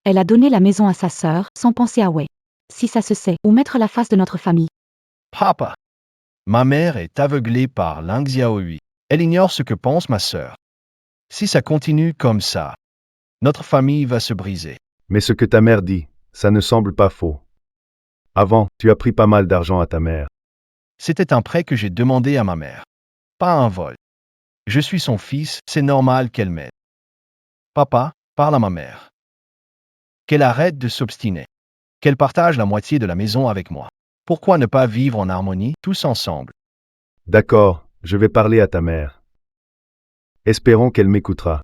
Speaker 3: Elle a donné la maison à sa sœur, sans penser à Wei. Si ça se sait, où mettre la face de notre famille.
Speaker 2: Papa. Ma mère est aveuglée par Ling Xiaohui. Elle ignore ce que pense ma sœur. Si ça continue comme ça, notre famille va se briser.
Speaker 5: Mais ce que ta mère dit, ça ne semble pas faux. Avant, tu as pris pas mal d'argent à ta mère.
Speaker 2: C'était un prêt que j'ai demandé à ma mère. Pas un vol. Je suis son fils, c'est normal qu'elle m'aide. Papa, parle à ma mère. Qu'elle arrête de s'obstiner. Qu'elle partage la moitié de la maison avec moi. Pourquoi ne pas vivre en harmonie, tous ensemble?
Speaker 5: D'accord, je vais parler à ta mère. Espérons qu'elle m'écoutera.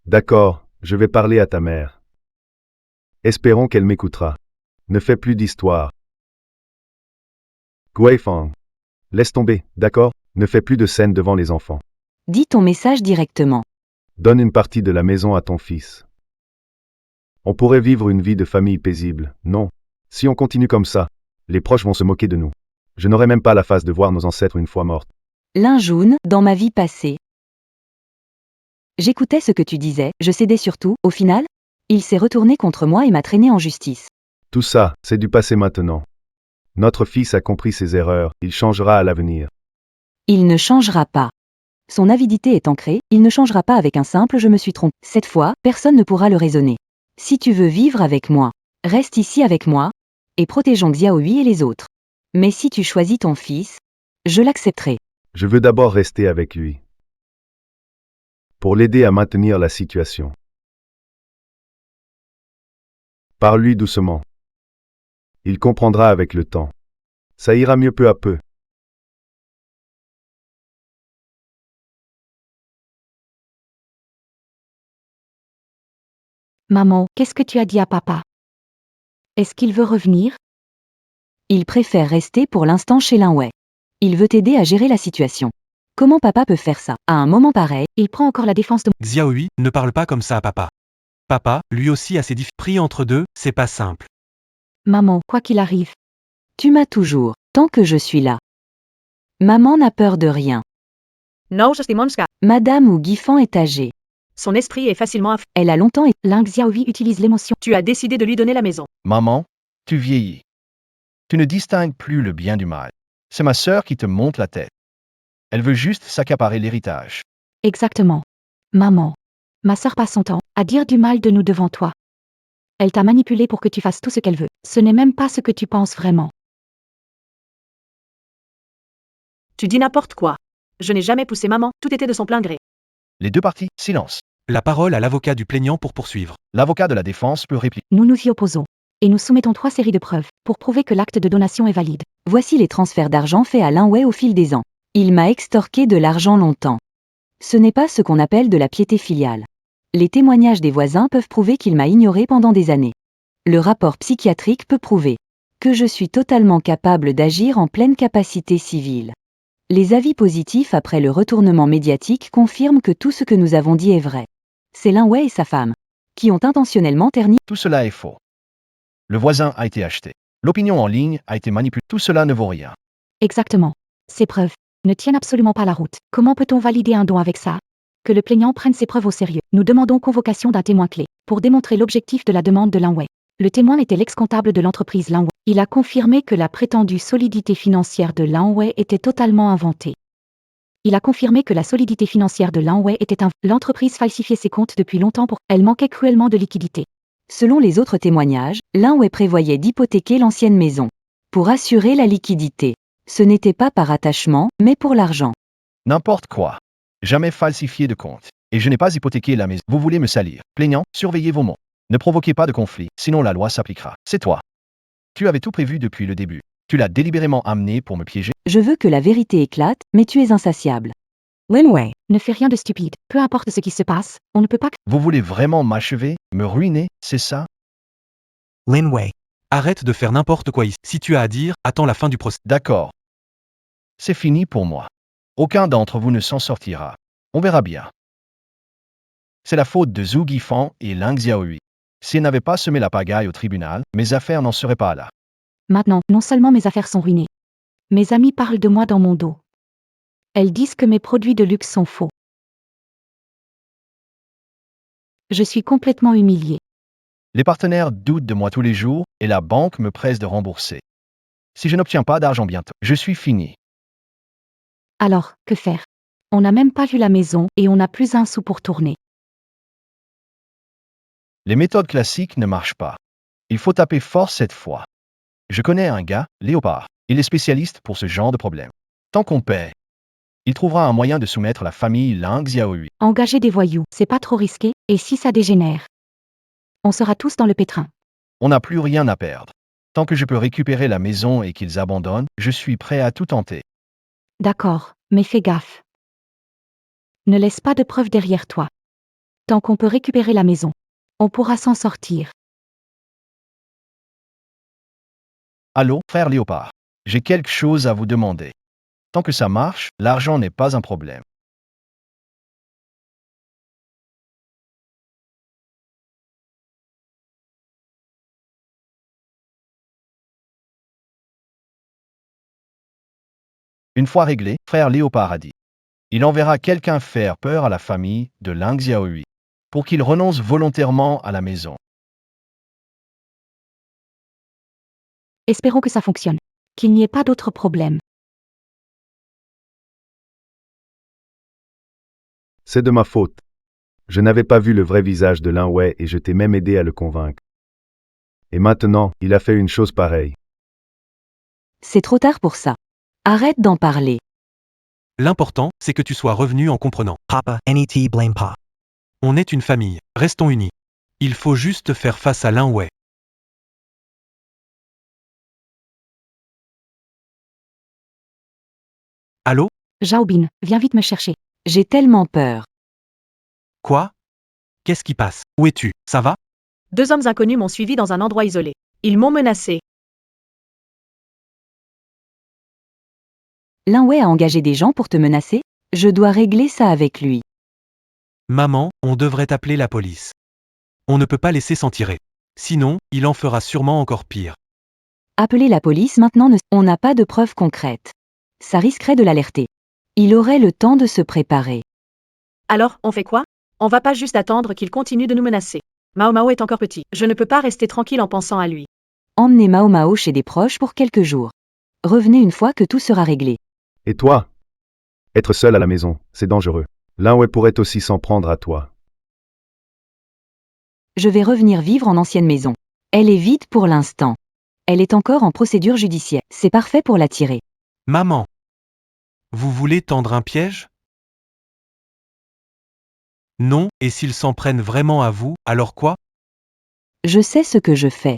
Speaker 5: D'accord, je vais parler à ta mère. Espérons qu'elle m'écoutera. Ne fais plus d'histoire. Guifang. Laisse tomber, d'accord? Ne fais plus de scène devant les enfants.
Speaker 1: Dis ton message directement.
Speaker 5: Donne une partie de la maison à ton fils. On pourrait vivre une vie de famille paisible, non? Si on continue comme ça, les proches vont se moquer de nous. Je n'aurai même pas la face de voir nos ancêtres une fois morts.
Speaker 1: Lin Jun, dans ma vie passée. J'écoutais ce que tu disais, je cédais surtout, au final, il s'est retourné contre moi et m'a traîné en justice.
Speaker 5: Tout ça, c'est du passé maintenant. Notre fils a compris ses erreurs, il changera à l'avenir.
Speaker 1: Il ne changera pas. Son avidité est ancrée, il ne changera pas avec un simple je me suis trompé. Cette fois, personne ne pourra le raisonner. Si tu veux vivre avec moi, reste ici avec moi, et protégeons Xiaohui et les autres. Mais si tu choisis ton fils, je l'accepterai.
Speaker 5: Je veux d'abord rester avec lui. Pour l'aider à maintenir la situation. Parle-lui doucement. Il comprendra avec le temps. Ça ira mieux peu à peu.
Speaker 3: Maman, qu'est-ce que tu as dit à papa? Est-ce qu'il veut revenir?
Speaker 1: Il préfère rester pour l'instant chez Lin Wei. Il veut t'aider à gérer la situation. Comment papa peut faire ça? À un moment pareil,
Speaker 3: Il prend encore la défense de...
Speaker 6: Xiaohui, ne parle pas comme ça à papa. Papa, lui aussi a ses difficultés. Pris entre deux, c'est pas simple.
Speaker 3: Maman, quoi qu'il arrive.
Speaker 1: tu m'as toujours, tant que je suis là. Maman n'a peur de rien.
Speaker 4: No Simonska.
Speaker 1: Madame ou Guifan est âgée.
Speaker 4: Son esprit est facilement
Speaker 1: Elle a longtemps été...
Speaker 3: Ling Xiaohui utilise l'émotion.
Speaker 4: Tu as décidé de lui donner la maison.
Speaker 2: Maman, tu vieillis. Tu ne distingues plus le bien du mal. C'est ma sœur qui te monte la tête. Elle veut juste s'accaparer l'héritage.
Speaker 3: Exactement. Maman. Ma sœur passe son temps à dire du mal de nous devant toi. Elle t'a manipulé pour que tu fasses tout ce qu'elle veut. Ce n'est même pas ce que tu penses vraiment.
Speaker 4: Tu dis n'importe quoi. Je n'ai jamais poussé maman, tout était de son plein gré.
Speaker 2: Les deux parties, silence.
Speaker 6: La parole à l'avocat du plaignant pour poursuivre.
Speaker 2: L'avocat de la défense peut répliquer.
Speaker 3: Nous nous y opposons. Et nous soumettons 3 séries de preuves pour prouver que l'acte de donation est valide.
Speaker 1: Voici les transferts d'argent faits à Lin Wei au fil des ans. Il m'a extorqué de l'argent longtemps. Ce n'est pas ce qu'on appelle de la piété filiale. Les témoignages des voisins peuvent prouver qu'il m'a ignoré pendant des années. Le rapport psychiatrique peut prouver que je suis totalement capable d'agir en pleine capacité civile. Les avis positifs après le retournement médiatique confirment que tout ce que nous avons dit est vrai. C'est Lin Wei et sa femme qui ont intentionnellement terni.
Speaker 2: Tout cela est faux. Le voisin a été acheté. L'opinion en ligne a été manipulée. Tout cela ne vaut rien.
Speaker 3: Exactement. Ces preuves ne tiennent absolument pas la route. Comment peut-on valider un don avec ça? Que le plaignant prenne ses preuves au sérieux. Nous demandons convocation d'un témoin clé pour démontrer l'objectif de la demande de Lin Wei. Le témoin était l'ex-comptable de l'entreprise Lin Wei. Il a confirmé que la prétendue solidité financière de Lin Wei était totalement inventée. Il a confirmé que la solidité financière de Lin Wei était l'entreprise falsifiait ses comptes depuis longtemps pour... Elle manquait cruellement de liquidité.
Speaker 1: Selon les autres témoignages, Lin Wei prévoyait d'hypothéquer l'ancienne maison pour assurer la liquidité. Ce n'était pas par attachement, mais pour l'argent.
Speaker 2: N'importe quoi. Jamais falsifié de compte. Et je n'ai pas hypothéqué la maison. Vous voulez me salir. Plaignant, surveillez vos mots. Ne provoquez pas de conflit, sinon la loi s'appliquera. C'est toi. Tu avais tout prévu depuis le début. Tu l'as délibérément amené pour me piéger.
Speaker 1: Je veux que la vérité éclate, mais tu es insatiable.
Speaker 3: Lin Wei ne fait rien de stupide. Peu importe ce qui se passe, on ne peut pas...
Speaker 2: Vous voulez vraiment m'achever, me ruiner, c'est ça?
Speaker 8: Lin Wei.
Speaker 6: Arrête de faire n'importe quoi ici. Si tu as à dire, attends la fin du procès.
Speaker 2: D'accord. C'est fini pour moi. Aucun d'entre vous ne s'en sortira. On verra bien. C'est la faute de Zhu Guifang et Ling Xiaohui. S'ils n'avaient pas semé la pagaille au tribunal, mes affaires n'en seraient pas là.
Speaker 3: Maintenant, non seulement mes affaires sont ruinées. Mes amis parlent de moi dans mon dos. Elles disent que mes produits de luxe sont faux. Je suis complètement humiliée.
Speaker 2: Les partenaires doutent de moi tous les jours et la banque me presse de rembourser. Si je n'obtiens pas d'argent bientôt, je suis fini.
Speaker 3: Alors, que faire? On n'a même pas vu la maison et on n'a plus un sou pour tourner.
Speaker 2: Les méthodes classiques ne marchent pas. Il faut taper fort cette fois. Je connais un gars, Léopard. Il est spécialiste pour ce genre de problème. Tant qu'on paie, il trouvera un moyen de soumettre la famille Ling Xiaohui.
Speaker 3: Engager des voyous, c'est pas trop risqué, et si ça dégénère? On sera tous dans le pétrin.
Speaker 2: On n'a plus rien à perdre. Tant que je peux récupérer la maison et qu'ils abandonnent, je suis prêt à tout tenter.
Speaker 3: D'accord, mais fais gaffe. Ne laisse pas de preuves derrière toi. Tant qu'on peut récupérer la maison, on pourra s'en sortir.
Speaker 2: Allô, frère Léopard. J'ai quelque chose à vous demander. Tant que ça marche, l'argent n'est pas un problème. Une fois réglé, frère Léopard a dit. Il enverra quelqu'un faire peur à la famille de Ling Xiaohui pour qu'il renonce volontairement à la maison.
Speaker 3: Espérons que ça fonctionne. Qu'il n'y ait pas d'autres problèmes.
Speaker 5: C'est de ma faute. Je n'avais pas vu le vrai visage de Lin Wei et je t'ai même aidé à le convaincre. Et maintenant, il a fait une chose pareille.
Speaker 1: C'est trop tard pour ça. Arrête d'en parler.
Speaker 6: L'important, c'est que tu sois revenu en comprenant.
Speaker 8: Papa, NET blame Pa.
Speaker 6: On est une famille, restons unis. Il faut juste faire face à Lin Wei. Allô?
Speaker 3: Xiaobin, viens vite me chercher.
Speaker 1: J'ai tellement peur.
Speaker 6: Quoi? Qu'est-ce qui passe? Où es-tu? Ça va?
Speaker 4: 2 hommes inconnus m'ont suivi dans un endroit isolé. Ils m'ont menacé.
Speaker 1: Lin Wei a engagé des gens pour te menacer? Je dois régler ça avec lui.
Speaker 6: Maman, on devrait appeler la police. On ne peut pas laisser s'en tirer. Sinon, il en fera sûrement encore pire.
Speaker 1: Appeler la police maintenant on n'a pas de preuves concrètes. Ça risquerait de l'alerter. Il aurait le temps de se préparer.
Speaker 4: Alors, on fait quoi? On va pas juste attendre qu'il continue de nous menacer. Mao Mao est encore petit. Je ne peux pas rester tranquille en pensant à lui.
Speaker 1: Emmenez Mao Mao chez des proches pour quelques jours. Revenez une fois que tout sera réglé.
Speaker 5: Et toi? Être seul à la maison, c'est dangereux. Lin Wei pourrait aussi s'en prendre à toi.
Speaker 1: Je vais revenir vivre en ancienne maison. Elle est vide pour l'instant. Elle est encore en procédure judiciaire. C'est parfait pour l'attirer.
Speaker 6: Maman! Vous voulez tendre un piège? Non, et s'ils s'en prennent vraiment à vous, alors quoi?
Speaker 1: Je sais ce que je fais.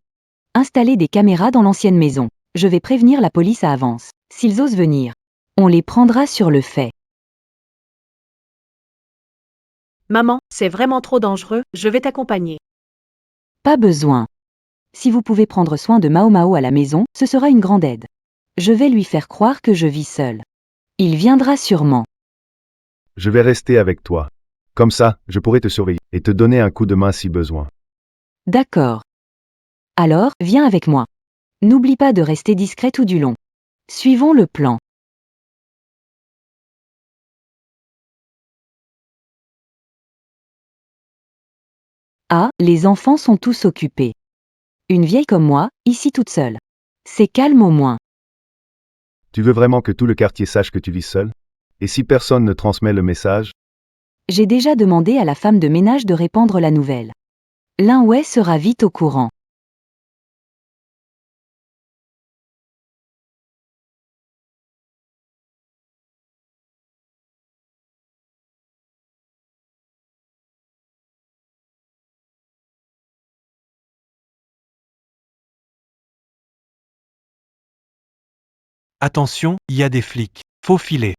Speaker 1: Installer des caméras dans l'ancienne maison. Je vais prévenir la police à avance. S'ils osent venir, on les prendra sur le fait.
Speaker 4: Maman, c'est vraiment trop dangereux, je vais t'accompagner.
Speaker 1: Pas besoin. Si vous pouvez prendre soin de Mao Mao à la maison, ce sera une grande aide. Je vais lui faire croire que je vis seul. Il viendra sûrement.
Speaker 5: Je vais rester avec toi. Comme ça, je pourrai te surveiller et te donner un coup de main si besoin.
Speaker 1: D'accord. Alors, viens avec moi. N'oublie pas de rester discret tout du long. Suivons le plan. Ah, les enfants sont tous occupés. Une vieille comme moi, ici toute seule. C'est calme au moins.
Speaker 5: Tu veux vraiment que tout le quartier sache que tu vis seul? Et si personne ne transmet le message?
Speaker 1: J'ai déjà demandé à la femme de ménage de répandre la nouvelle. Lin Wei sera vite au courant.
Speaker 6: Attention, il y a des flics. Faut filer.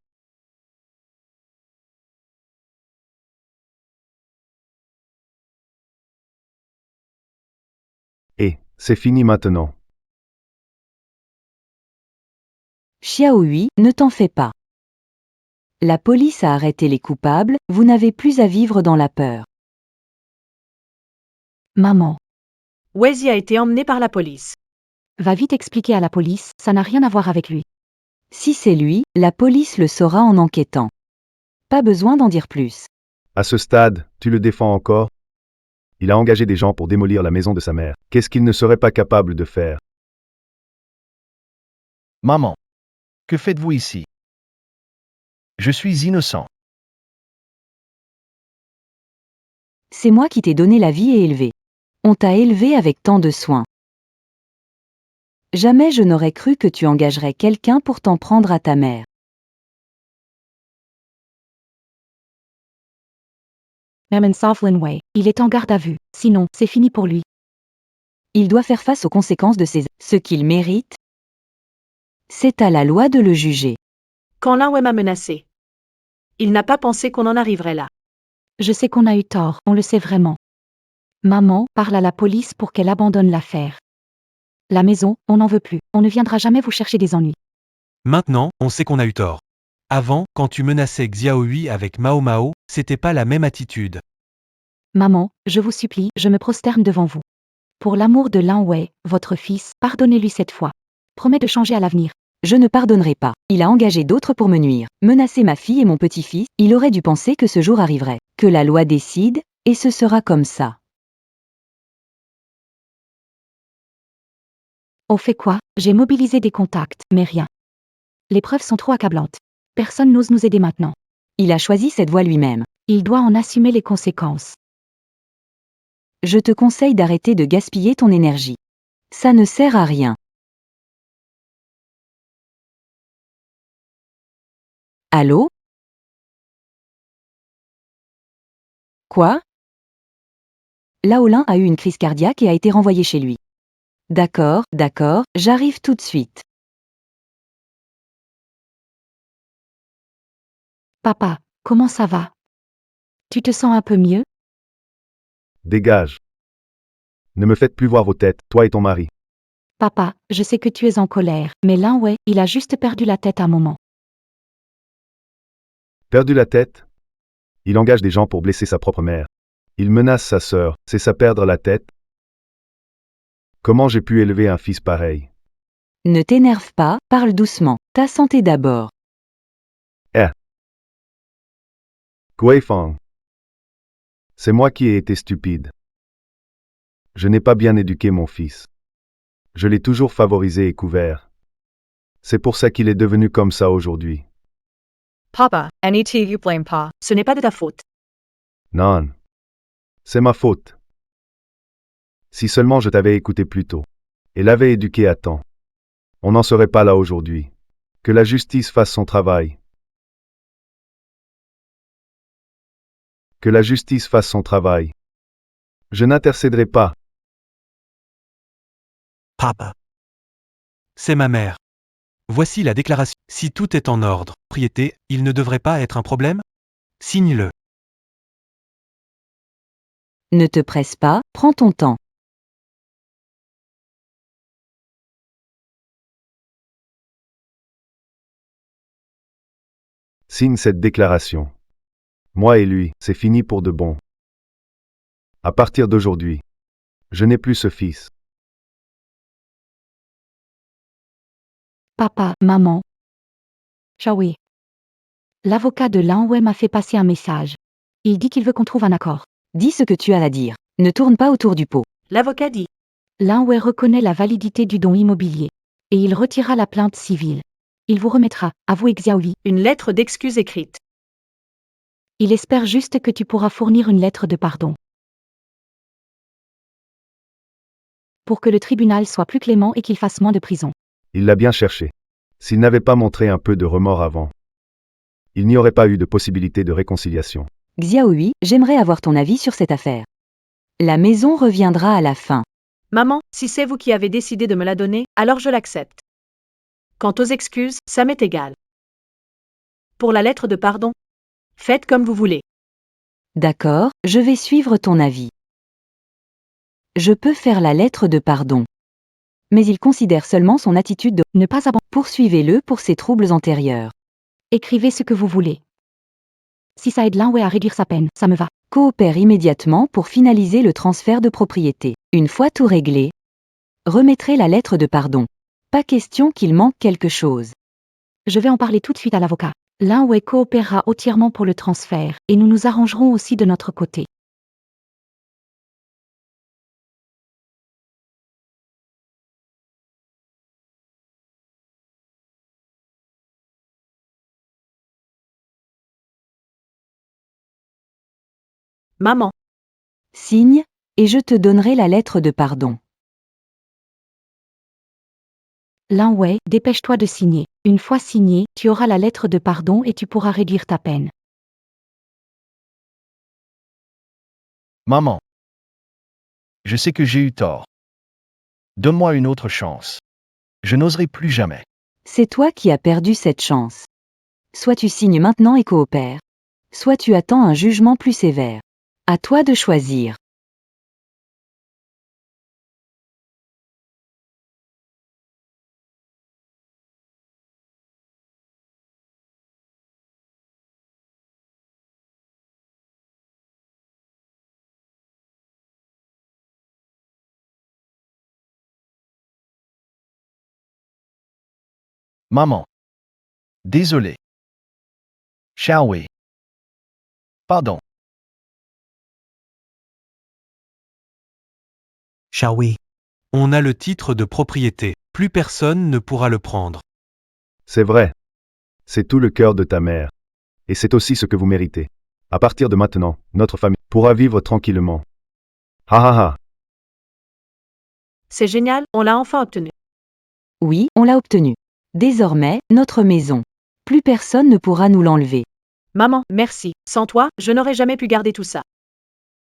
Speaker 5: Et, c'est fini maintenant.
Speaker 1: Xiaohui, ne t'en fais pas. La police a arrêté les coupables, vous n'avez plus à vivre dans la peur.
Speaker 3: Maman,
Speaker 4: Wei a été emmené par la police.
Speaker 3: va vite expliquer à la police, ça n'a rien à voir avec lui.
Speaker 1: Si c'est lui, la police le saura en enquêtant. Pas besoin d'en dire plus.
Speaker 5: À ce stade, tu le défends encore? Il a engagé des gens pour démolir la maison de sa mère. Qu'est-ce qu'il ne serait pas capable de faire?
Speaker 2: Maman, que faites-vous ici? Je suis innocent.
Speaker 1: C'est moi qui t'ai donné la vie et élevé. On t'a élevé avec tant de soin. Jamais je n'aurais cru que tu engagerais quelqu'un pour t'en prendre à ta mère.
Speaker 3: Maman Soflin Wei, il est en garde à vue, sinon, c'est fini pour lui.
Speaker 1: Il doit faire face aux conséquences de ses ce qu'il mérite. C'est à la loi de le juger.
Speaker 4: Quand Lin Wei m'a menacé. Il n'a pas pensé qu'on en arriverait là.
Speaker 3: Je sais qu'on a eu tort, on le sait vraiment. Maman, parle à la police pour qu'elle abandonne l'affaire. La maison, on n'en veut plus, on ne viendra jamais vous chercher des ennuis.
Speaker 6: Maintenant, on sait qu'on a eu tort. Avant, quand tu menaçais Xiaohui avec Mao Mao, c'était pas la même attitude.
Speaker 3: Maman, je vous supplie, je me prosterne devant vous. Pour l'amour de Lin Wei, votre fils, pardonnez-lui cette fois. Promets de changer à l'avenir.
Speaker 1: Je ne pardonnerai pas. Il a engagé d'autres pour me nuire, menacer ma fille et mon petit-fils. Il aurait dû penser que ce jour arriverait, que la loi décide, et ce sera comme ça.
Speaker 3: On fait quoi? J'ai mobilisé des contacts, mais rien. Les preuves sont trop accablantes. Personne n'ose nous aider maintenant.
Speaker 1: Il a choisi cette voie lui-même.
Speaker 3: Il doit en assumer les conséquences.
Speaker 1: Je te conseille d'arrêter de gaspiller ton énergie. Ça ne sert à rien. Allô? Quoi? Laolin a eu une crise cardiaque et a été renvoyé chez lui. D'accord, j'arrive tout de suite.
Speaker 3: Papa, comment ça va? Tu te sens un peu mieux?
Speaker 5: Dégage. Ne me faites plus voir vos têtes, toi et ton mari.
Speaker 3: Papa, je sais que tu es en colère, mais Lin Wei, il a juste perdu la tête un moment.
Speaker 5: Perdu la tête? Il engage des gens pour blesser sa propre mère. Il menace sa sœur, c'est ça perdre la tête? Comment j'ai pu élever un fils pareil?
Speaker 1: Ne t'énerve pas, parle doucement. Ta santé d'abord.
Speaker 5: Guifang. C'est moi qui ai été stupide. Je n'ai pas bien éduqué mon fils. Je l'ai toujours favorisé et couvert. C'est pour ça qu'il est devenu comme ça aujourd'hui.
Speaker 10: Papa, NET you blame Pa.
Speaker 4: Ce n'est pas de ta faute.
Speaker 5: Non. C'est ma faute. Si seulement je t'avais écouté plus tôt, et l'avais éduqué à temps, on n'en serait pas là aujourd'hui. Que la justice fasse son travail. Que la justice fasse son travail. Je n'intercéderai pas.
Speaker 8: Papa.
Speaker 6: C'est ma mère. Voici la déclaration. Si tout est en ordre, propriété, il ne devrait pas être un problème? Signe-le.
Speaker 1: Ne te presse pas, prends ton temps.
Speaker 5: Signe cette déclaration. Moi et lui, c'est fini pour de bon. À partir d'aujourd'hui, je n'ai plus ce fils.
Speaker 3: Papa, maman. Xiaohui. L'avocat de Lin Wei m'a fait passer un message. Il dit qu'il veut qu'on trouve un accord.
Speaker 1: Dis ce que tu as à dire. Ne tourne pas autour du pot.
Speaker 4: L'avocat dit.
Speaker 3: Lin Wei reconnaît la validité du don immobilier. Et il retirera la plainte civile. Il vous remettra, à vous et Xiaohui,
Speaker 4: Une lettre d'excuse écrite.
Speaker 3: il espère juste que tu pourras fournir une lettre de pardon. Pour que le tribunal soit plus clément et qu'il fasse moins de prison.
Speaker 5: Il l'a bien cherché. S'il n'avait pas montré un peu de remords avant, il n'y aurait pas eu de possibilité de réconciliation.
Speaker 1: Xiaohui, j'aimerais avoir ton avis sur cette affaire. La maison reviendra à la fin.
Speaker 4: Maman, si c'est vous qui avez décidé de me la donner, alors je l'accepte. Quant aux excuses, ça m'est égal. Pour la lettre de pardon, faites comme vous voulez.
Speaker 1: D'accord, je vais suivre ton avis. Je peux faire la lettre de pardon. Mais il considère seulement son attitude de
Speaker 3: Ne pas abandonner.
Speaker 1: poursuivez-le pour ses troubles antérieurs.
Speaker 3: Écrivez ce que vous voulez. Si ça aide Linway à réduire sa peine, ça me va.
Speaker 1: Coopère immédiatement pour finaliser le transfert de propriété. Une fois tout réglé, remettrez la lettre de pardon. Pas question qu'il manque quelque chose.
Speaker 3: Je vais en parler tout de suite à l'avocat. Linway coopérera entièrement pour le transfert, et nous nous arrangerons aussi de notre côté.
Speaker 4: Maman.
Speaker 1: Signe, et je te donnerai la lettre de pardon.
Speaker 3: Linway, dépêche-toi de signer. Une fois signé, tu auras la lettre de pardon et tu pourras réduire ta peine.
Speaker 2: Maman. Je sais que j'ai eu tort. Donne-moi une autre chance. Je n'oserai plus jamais.
Speaker 1: C'est toi qui as perdu cette chance. Soit tu signes maintenant et coopères, soit tu attends un jugement plus sévère. À toi de choisir.
Speaker 2: Maman. Désolé. Shall we? Pardon.
Speaker 8: Shall we?
Speaker 6: On a le titre de propriété. Plus personne ne pourra le prendre.
Speaker 5: C'est vrai. C'est tout le cœur de ta mère. Et c'est aussi ce que vous méritez. À partir de maintenant, notre famille pourra vivre tranquillement. Ha ha ha.
Speaker 4: C'est génial, on l'a enfin obtenu.
Speaker 1: Oui, on l'a obtenu. Désormais, notre maison. Plus personne ne pourra nous l'enlever.
Speaker 4: Maman, merci. Sans toi, je n'aurais jamais pu garder tout ça.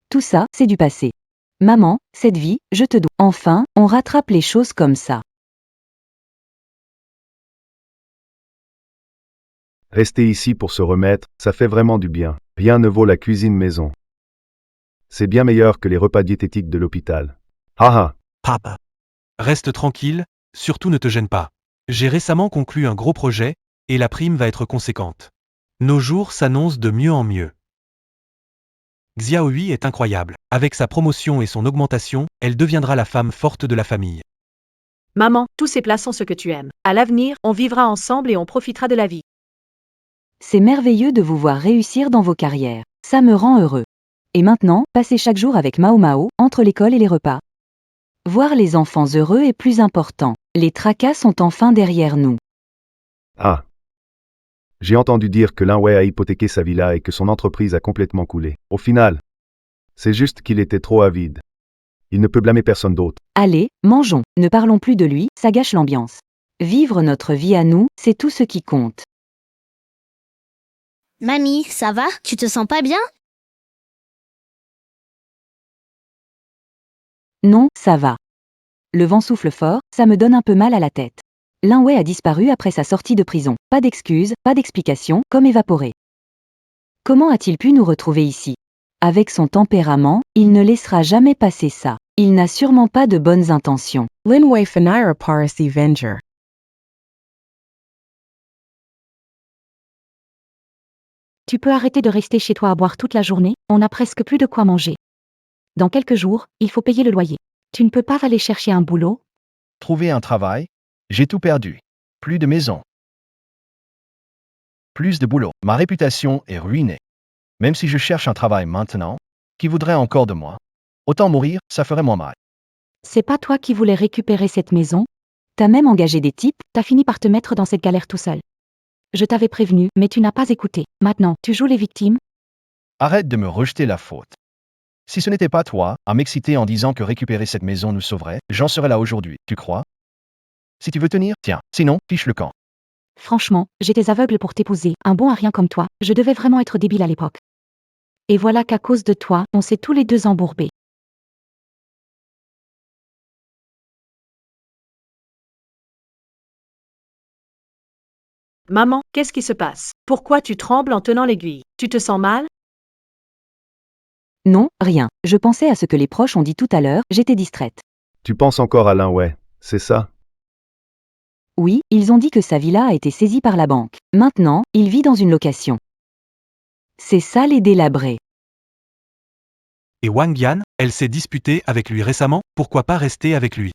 Speaker 1: Tout ça, c'est du passé. Maman, cette vie, je te dois. Enfin, on rattrape les choses comme ça.
Speaker 5: Rester ici pour se remettre, ça fait vraiment du bien. Rien ne vaut la cuisine maison. C'est bien meilleur que les repas diététiques de l'hôpital. Ha ha.
Speaker 8: Papa.
Speaker 6: Reste tranquille, surtout ne te gêne pas. J'ai récemment conclu un gros projet, et la prime va être conséquente. Nos jours s'annoncent de mieux en mieux. Xiaohui est incroyable. Avec sa promotion et son augmentation, elle deviendra la femme forte de la famille.
Speaker 4: Maman, tous ces plats sont ce que tu aimes. À l'avenir, on vivra ensemble et on profitera de la vie.
Speaker 1: C'est merveilleux de vous voir réussir dans vos carrières. Ça me rend heureux. Et maintenant, passez chaque jour avec Mao Mao, entre l'école et les repas. Voir les enfants heureux est plus important. Les tracas sont enfin derrière nous.
Speaker 5: Ah. J'ai entendu dire que Linway a hypothéqué sa villa et que son entreprise a complètement coulé. Au final, c'est juste qu'il était trop avide. Il ne peut blâmer personne d'autre.
Speaker 1: Allez, mangeons. Ne parlons plus de lui, ça gâche l'ambiance. Vivre notre vie à nous, c'est tout ce qui compte.
Speaker 9: Mamie, ça va? Tu te sens pas bien?
Speaker 1: Non, ça va. Le vent souffle fort, ça me donne un peu mal à la tête. Linway a disparu après sa sortie de prison. Pas d'excuses, pas d'explications, comme évaporé. Comment a-t-il pu nous retrouver ici? Avec son tempérament, il ne laissera jamais passer ça. Il n'a sûrement pas de bonnes intentions.
Speaker 7: Linway Fanira Parasi Venger.
Speaker 3: Tu peux arrêter de rester chez toi à boire toute la journée, on n'a presque plus de quoi manger. Dans quelques jours, il faut payer le loyer. Tu ne peux pas aller chercher un boulot?
Speaker 2: Trouver un travail? J'ai tout perdu. Plus de maison. Plus de boulot. Ma réputation est ruinée. Même si je cherche un travail maintenant, qui voudrait encore de moi? Autant mourir, ça ferait moins mal.
Speaker 3: C'est pas toi qui voulais récupérer cette maison?
Speaker 1: T'as même engagé des types?
Speaker 3: T'as fini par te mettre dans cette galère tout seul. Je t'avais prévenu, mais tu n'as pas écouté. Maintenant, tu joues les victimes?
Speaker 2: Arrête de me rejeter la faute. Si ce n'était pas toi, à m'exciter en disant que récupérer cette maison nous sauverait, j'en serais là aujourd'hui, tu crois? Si tu veux tenir, tiens, sinon, fiche le camp.
Speaker 3: Franchement, j'étais aveugle pour t'épouser, un bon à rien comme toi, je devais vraiment être débile à l'époque. Et voilà qu'à cause de toi, on s'est tous les deux embourbés.
Speaker 4: Maman, qu'est-ce qui se passe? Pourquoi tu trembles en tenant l'aiguille? Tu te sens mal?
Speaker 1: Non, rien. Je pensais à ce que les proches ont dit tout à l'heure, j'étais distraite.
Speaker 5: Tu penses encore à Linway. C'est ça?
Speaker 1: Oui, ils ont dit que sa villa a été saisie par la banque. Maintenant, il vit dans une location. C'est ça les délabrés.
Speaker 6: Et Wang Yan, elle s'est disputée avec lui récemment, pourquoi pas rester avec lui?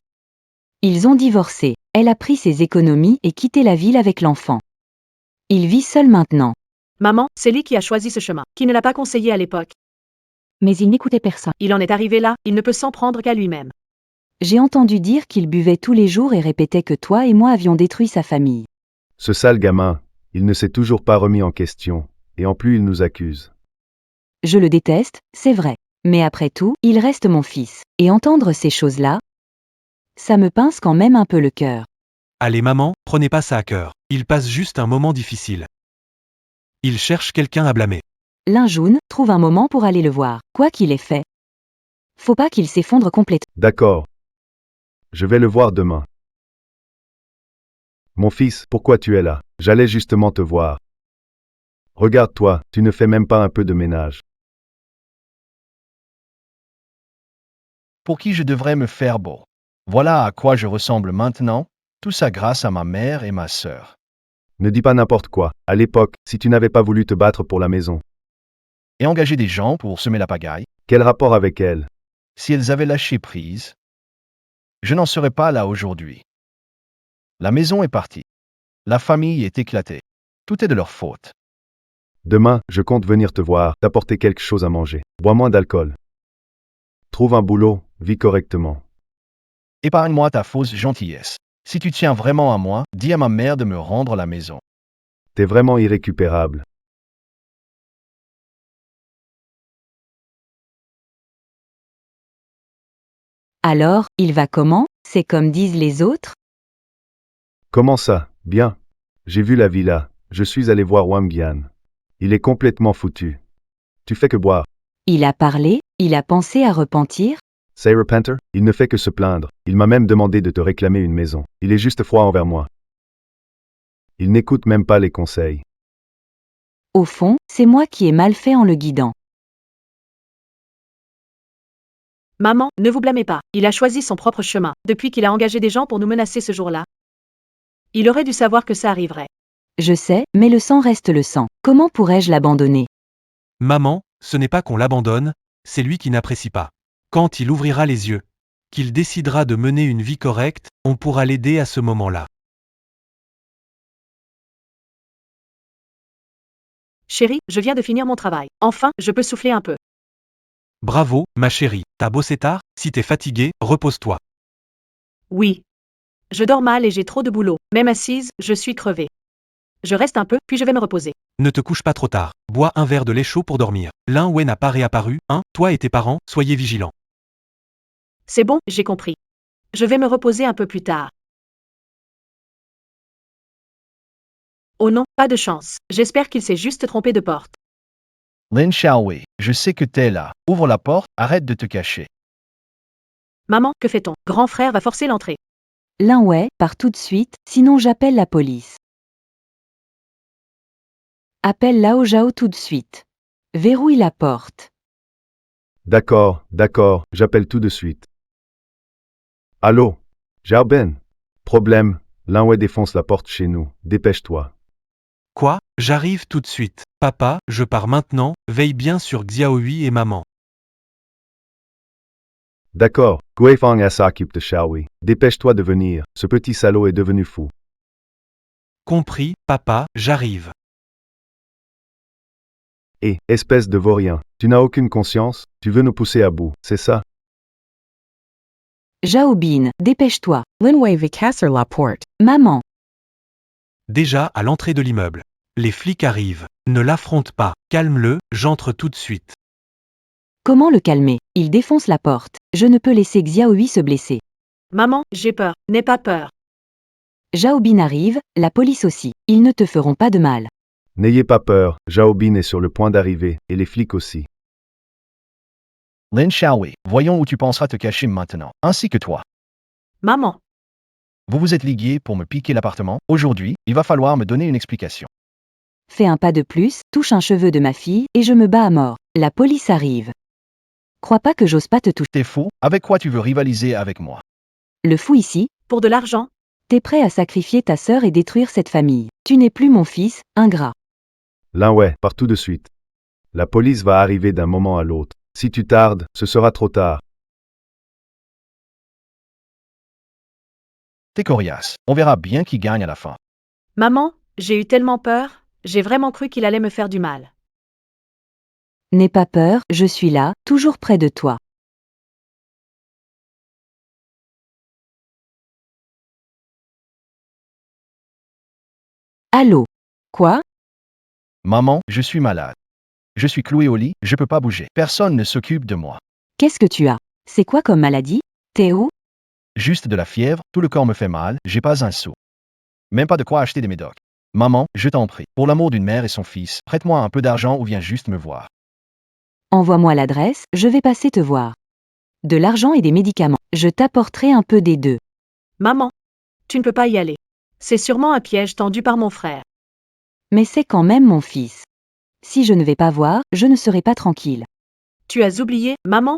Speaker 1: Ils ont divorcé. Elle a pris ses économies et quitté la ville avec l'enfant. Il vit seul maintenant.
Speaker 4: Maman, c'est Lee qui a choisi ce chemin, qui ne l'a pas conseillé à l'époque.
Speaker 3: Mais il n'écoutait personne.
Speaker 4: Il en est arrivé là, il ne peut s'en prendre qu'à lui-même.
Speaker 1: J'ai entendu dire qu'il buvait tous les jours et répétait que toi et moi avions détruit sa famille.
Speaker 5: Ce sale gamin, il ne s'est toujours pas remis en question, et en plus il nous accuse.
Speaker 1: Je le déteste, c'est vrai. Mais après tout, il reste mon fils. Et entendre ces choses-là, ça me pince quand même un peu le cœur.
Speaker 6: Allez maman, prenez pas ça à cœur. Il passe juste un moment difficile. Il cherche quelqu'un à blâmer.
Speaker 1: Linjoun trouve un moment pour aller le voir. Quoi qu'il ait fait. Faut pas qu'il s'effondre complètement.
Speaker 5: D'accord. Je vais le voir demain. Mon fils, pourquoi tu es là? J'allais justement te voir. Regarde-toi, tu ne fais même pas un peu de ménage.
Speaker 2: Pour qui je devrais me faire beau. Voilà à quoi je ressemble maintenant, tout ça grâce à ma mère et ma sœur.
Speaker 5: Ne dis pas n'importe quoi. À l'époque, si tu n'avais pas voulu te battre pour la maison,
Speaker 2: Et engager des gens pour semer la pagaille,
Speaker 5: quel rapport avec elle?
Speaker 2: si elles avaient lâché prise, je n'en serais pas là aujourd'hui. La maison est partie. La famille est éclatée. Tout est de leur faute.
Speaker 5: Demain, je compte venir te voir, t'apporter quelque chose à manger. Bois moins d'alcool. Trouve un boulot, vis correctement.
Speaker 2: Épargne-moi ta fausse gentillesse. Si tu tiens vraiment à moi, dis à ma mère de me rendre la maison.
Speaker 5: T'es vraiment irrécupérable.
Speaker 1: Alors, il va comment? C'est comme disent les autres?
Speaker 5: Comment ça? Bien. J'ai vu la villa. Je suis allé voir Wang Yan. Il est complètement foutu. Tu fais que boire.
Speaker 1: Il a parlé? Il a pensé à repentir?
Speaker 5: Say repenter? Il ne fait que se plaindre. Il m'a même demandé de te réclamer une maison. Il est juste froid envers moi. Il n'écoute même pas les conseils.
Speaker 1: Au fond, c'est moi qui ai mal fait en le guidant.
Speaker 4: Maman, ne vous blâmez pas. Il a choisi son propre chemin, depuis qu'il a engagé des gens pour nous menacer ce jour-là. Il aurait dû savoir que ça arriverait.
Speaker 1: Je sais, mais le sang reste le sang. Comment pourrais-je l'abandonner?
Speaker 6: Maman, ce n'est pas qu'on l'abandonne, c'est lui qui n'apprécie pas. Quand il ouvrira les yeux, qu'il décidera de mener une vie correcte, on pourra l'aider à ce moment-là.
Speaker 4: Chérie, je viens de finir mon travail. Enfin, je peux souffler un peu.
Speaker 6: Bravo, ma chérie, t'as bossé tard, si t'es fatiguée, repose-toi.
Speaker 4: Oui. Je dors mal et j'ai trop de boulot. Même assise, je suis crevée. Je reste un peu, puis je vais me reposer.
Speaker 6: Ne te couche pas trop tard, bois un verre de lait chaud pour dormir. Lin Wei n'a pas réapparu, toi et tes parents, soyez vigilants.
Speaker 4: C'est bon, j'ai compris. Je vais me reposer un peu plus tard. Oh non, pas de chance. J'espère qu'il s'est juste trompé de porte.
Speaker 2: Lin Xiaowei, je sais que t'es là. Ouvre la porte, arrête de te cacher.
Speaker 4: Maman, que fait-on? Grand frère va forcer l'entrée.
Speaker 1: Lin Wei, pars tout de suite, sinon j'appelle la police. Appelle Lao Zhao tout de suite. Verrouille la porte.
Speaker 5: D'accord, j'appelle tout de suite. Allô? Zhao Ben? Problème, Linwei défonce la porte chez nous. Dépêche-toi.
Speaker 6: Quoi? J'arrive tout de suite. Papa, je pars maintenant, veille bien sur Xiaohui et maman.
Speaker 5: D'accord, Guifang s'occupe de Xiaohui. Dépêche-toi de venir, ce petit salaud est devenu fou.
Speaker 6: Compris, papa, j'arrive.
Speaker 5: Et, espèce de vaurien, tu n'as aucune conscience, tu veux nous pousser à bout, c'est ça?
Speaker 1: Zhao Bin, dépêche-toi.
Speaker 7: Linwei Vicasser la porte.
Speaker 1: Maman.
Speaker 6: Déjà à l'entrée de l'immeuble. Les flics arrivent. Ne l'affronte pas. Calme-le, j'entre tout de suite.
Speaker 1: Comment le calmer? Il défonce la porte. Je ne peux laisser Xiaohui se blesser.
Speaker 4: Maman, j'ai peur. N'aie pas peur.
Speaker 1: Zhao Bin arrive, la police aussi. Ils ne te feront pas de mal.
Speaker 5: N'ayez pas peur, Zhao Bin est sur le point d'arriver, et les flics aussi.
Speaker 2: Lin Xiaowei, voyons où tu penseras te cacher maintenant, ainsi que toi.
Speaker 4: Maman.
Speaker 2: Vous vous êtes ligués pour me piquer l'appartement. Aujourd'hui, il va falloir me donner une explication.
Speaker 1: Fais un pas de plus, touche un cheveu de ma fille, et je me bats à mort. La police arrive. Crois pas que j'ose pas te toucher.
Speaker 2: T'es fou, avec quoi tu veux rivaliser avec moi?
Speaker 1: Le fou ici,
Speaker 4: Pour de l'argent?
Speaker 1: t'es prêt à sacrifier ta sœur et détruire cette famille. Tu n'es plus mon fils, ingrat.
Speaker 5: L'un ouais, part tout de suite. La police va arriver d'un moment à l'autre. Si tu tardes, ce sera trop tard.
Speaker 2: T'es coriace. On verra bien qui gagne à la fin.
Speaker 4: Maman, j'ai eu tellement peur, j'ai vraiment cru qu'il allait me faire du mal.
Speaker 1: N'aie pas peur, je suis là, toujours près de toi. Allô? Quoi?
Speaker 2: Maman, je suis malade. Je suis cloué au lit, je peux pas bouger. Personne ne s'occupe de moi.
Speaker 1: Qu'est-ce que tu as? C'est quoi comme maladie? T'es où?
Speaker 2: Juste de la fièvre, tout le corps me fait mal, j'ai pas un sou. Même pas de quoi acheter des médocs. Maman, je t'en prie, pour l'amour d'une mère et son fils, prête-moi un peu d'argent ou viens juste me voir.
Speaker 1: Envoie-moi l'adresse, je vais passer te voir. De l'argent et des médicaments. Je t'apporterai un peu des deux.
Speaker 4: Maman, tu ne peux pas y aller. C'est sûrement un piège tendu par mon frère.
Speaker 1: Mais c'est quand même mon fils. Si je ne vais pas voir, je ne serai pas tranquille.
Speaker 4: Tu as oublié, maman?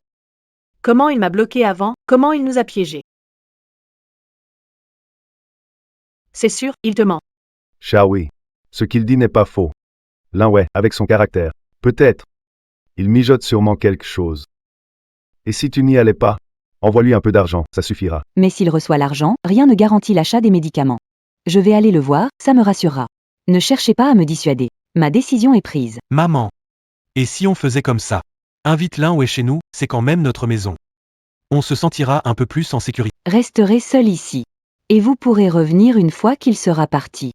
Speaker 4: Comment il m'a bloqué avant, comment il nous a piégés. C'est sûr, il te ment.
Speaker 5: Shawi. Ce qu'il dit n'est pas faux. L'un ouais, avec son caractère. Peut-être. Il mijote sûrement quelque chose. Et si tu n'y allais pas, envoie-lui un peu d'argent, ça suffira.
Speaker 1: Mais s'il reçoit l'argent, rien ne garantit l'achat des médicaments. Je vais aller le voir, ça me rassurera. Ne cherchez pas à me dissuader. Ma décision est prise.
Speaker 6: Maman. Et si on faisait comme ça? Invite l'un ou est chez nous, c'est quand même notre maison. On se sentira un peu plus en sécurité.
Speaker 1: Resterez seul ici. Et vous pourrez revenir une fois qu'il sera parti.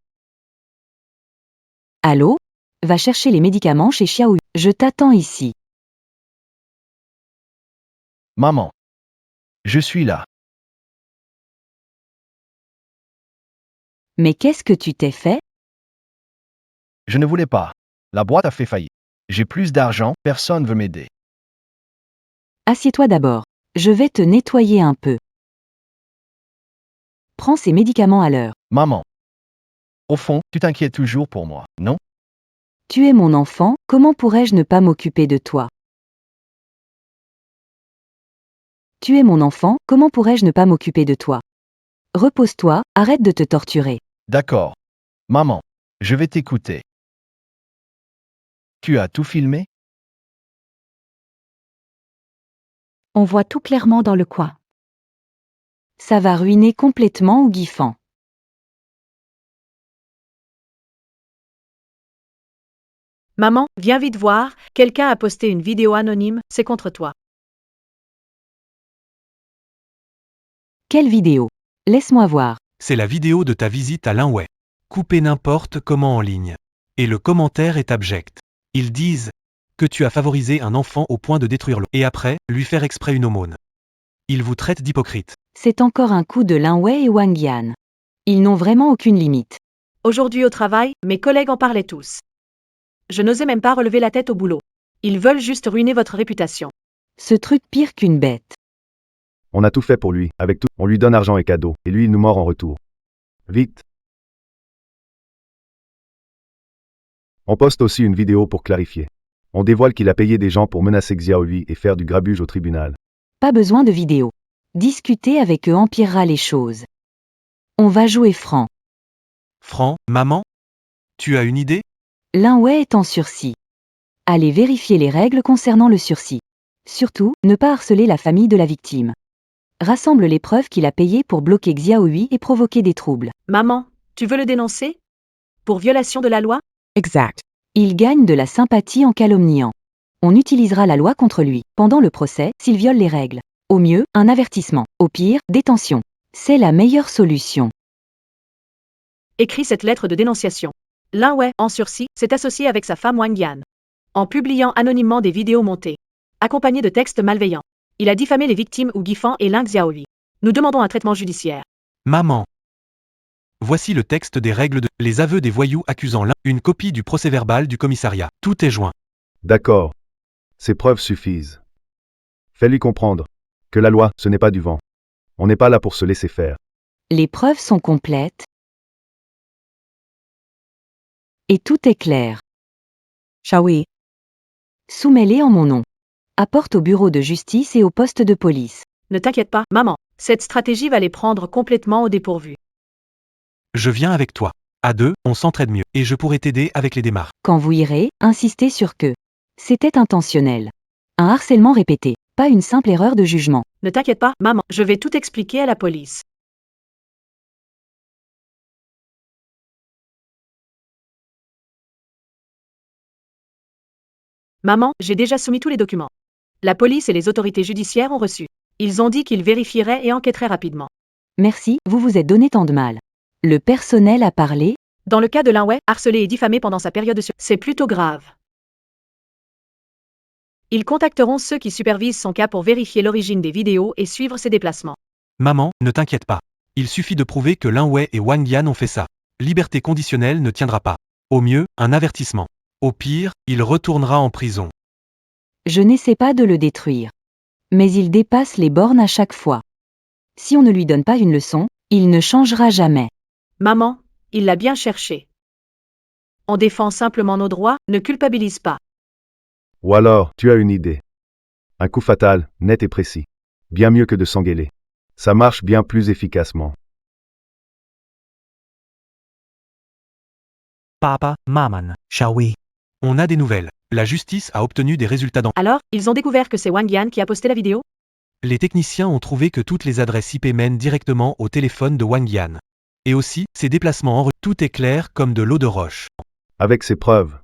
Speaker 1: Allô? Va chercher les médicaments chez Xiaoyu. Je t'attends ici.
Speaker 2: Maman. Je suis là.
Speaker 1: Mais qu'est-ce que tu t'es fait?
Speaker 2: Je ne voulais pas. La boîte a fait faillite. J'ai plus d'argent, personne veut m'aider.
Speaker 1: Assieds-toi d'abord. Je vais te nettoyer un peu. Prends ces médicaments à l'heure.
Speaker 2: Maman. Au fond, tu t'inquiètes toujours pour moi, non?
Speaker 1: Tu es mon enfant, comment pourrais-je ne pas m'occuper de toi? Tu es mon enfant, comment pourrais-je ne pas m'occuper de toi? Repose-toi, arrête de te torturer.
Speaker 2: D'accord. Maman. Je vais t'écouter. Tu as tout filmé?
Speaker 3: On voit tout clairement dans le coin.
Speaker 1: Ça va ruiner complètement Ougifan.
Speaker 4: Maman, viens vite voir, quelqu'un a posté une vidéo anonyme, c'est contre toi.
Speaker 1: Quelle vidéo? Laisse-moi voir.
Speaker 6: C'est la vidéo de ta visite à l'Inway. Coupée n'importe comment en ligne. Et le commentaire est abject. Ils disent que tu as favorisé un enfant au point de détruire l'autre. Et après, lui faire exprès une aumône. Ils vous traitent d'hypocrite.
Speaker 1: C'est encore un coup de Lin Wei et Wang Yan. Ils n'ont vraiment aucune limite.
Speaker 4: Aujourd'hui au travail, mes collègues en parlaient tous. Je n'osais même pas relever la tête au boulot. Ils veulent juste ruiner votre réputation.
Speaker 1: Ce truc pire qu'une bête.
Speaker 5: On a tout fait pour lui, avec tout, on lui donne argent et cadeaux, et lui il nous mord en retour. Vite. On poste aussi une vidéo pour clarifier. On dévoile qu'il a payé des gens pour menacer Xiaoyu et faire du grabuge au tribunal.
Speaker 1: Pas besoin de vidéo. Discuter avec eux empirera les choses. On va jouer franc.
Speaker 6: Franc, maman? Tu as une idée?
Speaker 1: Lin Wei est en sursis. Allez vérifier les règles concernant le sursis. Surtout, ne pas harceler la famille de la victime. Rassemble les preuves qu'il a payées pour bloquer Xiaoyu et provoquer des troubles.
Speaker 4: Maman, tu veux le dénoncer? Pour violation de la loi?
Speaker 7: Exact.
Speaker 1: Il gagne de la sympathie en calomniant. On utilisera la loi contre lui, pendant le procès, s'il viole les règles. Au mieux, un avertissement. Au pire, détention. C'est la meilleure solution.
Speaker 4: Écris cette lettre de dénonciation. Lin Wei, en sursis, s'est associé avec sa femme Wang Yan. En publiant anonymement des vidéos montées, accompagnées de textes malveillants. Il a diffamé les victimes Ougifan et Ling Xiaoyu. Nous demandons un traitement judiciaire.
Speaker 6: Maman. Voici le texte des règles de les aveux des voyous accusant l'un, une copie du procès-verbal du commissariat. Tout est joint.
Speaker 5: D'accord. Ces preuves suffisent. Fais-lui comprendre que la loi, ce n'est pas du vent. On n'est pas là pour se laisser faire.
Speaker 1: Les preuves sont complètes. Et tout est clair.
Speaker 7: Shawi.
Speaker 1: Soumets-les en mon nom. Apporte au bureau de justice et au poste de police.
Speaker 4: Ne t'inquiète pas, maman. Cette stratégie va les prendre complètement au dépourvu.
Speaker 6: Je viens avec toi. À deux, on s'entraide mieux, et je pourrai t'aider avec les démarches.
Speaker 1: Quand vous irez, insistez sur que c'était intentionnel. Un harcèlement répété, pas une simple erreur de jugement.
Speaker 4: Ne t'inquiète pas, maman, je vais tout expliquer à la police. Maman, j'ai déjà soumis tous les documents. La police et les autorités judiciaires ont reçu. Ils ont dit qu'ils vérifieraient et enquêteraient rapidement.
Speaker 1: Merci, vous vous êtes donné tant de mal. Le personnel a parlé.
Speaker 4: Dans le cas de Linway, harcelé et diffamé pendant sa période c'est plutôt grave. Ils contacteront ceux qui supervisent son cas pour vérifier l'origine des vidéos et suivre ses déplacements.
Speaker 6: Maman, ne t'inquiète pas. Il suffit de prouver que Linway et Wang Yan ont fait ça. Liberté conditionnelle ne tiendra pas. Au mieux, un avertissement. Au pire, il retournera en prison.
Speaker 1: Je n'essaie pas de le détruire. Mais il dépasse les bornes à chaque fois. Si on ne lui donne pas une leçon, il ne changera jamais.
Speaker 4: Maman, il l'a bien cherché. On défend simplement nos droits, ne culpabilise pas.
Speaker 5: Ou alors, tu as une idée. Un coup fatal, net et précis. Bien mieux que de s'engueuler. Ça marche bien plus efficacement.
Speaker 8: Papa, Maman, shall we?
Speaker 6: On a des nouvelles. La justice a obtenu des résultats dans...
Speaker 4: Alors, ils ont découvert que c'est Wang Yan qui a posté la vidéo?
Speaker 6: Les techniciens ont trouvé que toutes les adresses IP mènent directement au téléphone de Wang Yan. Et aussi, ses déplacements en rue. Tout est clair comme de l'eau de roche.
Speaker 5: Avec ces preuves.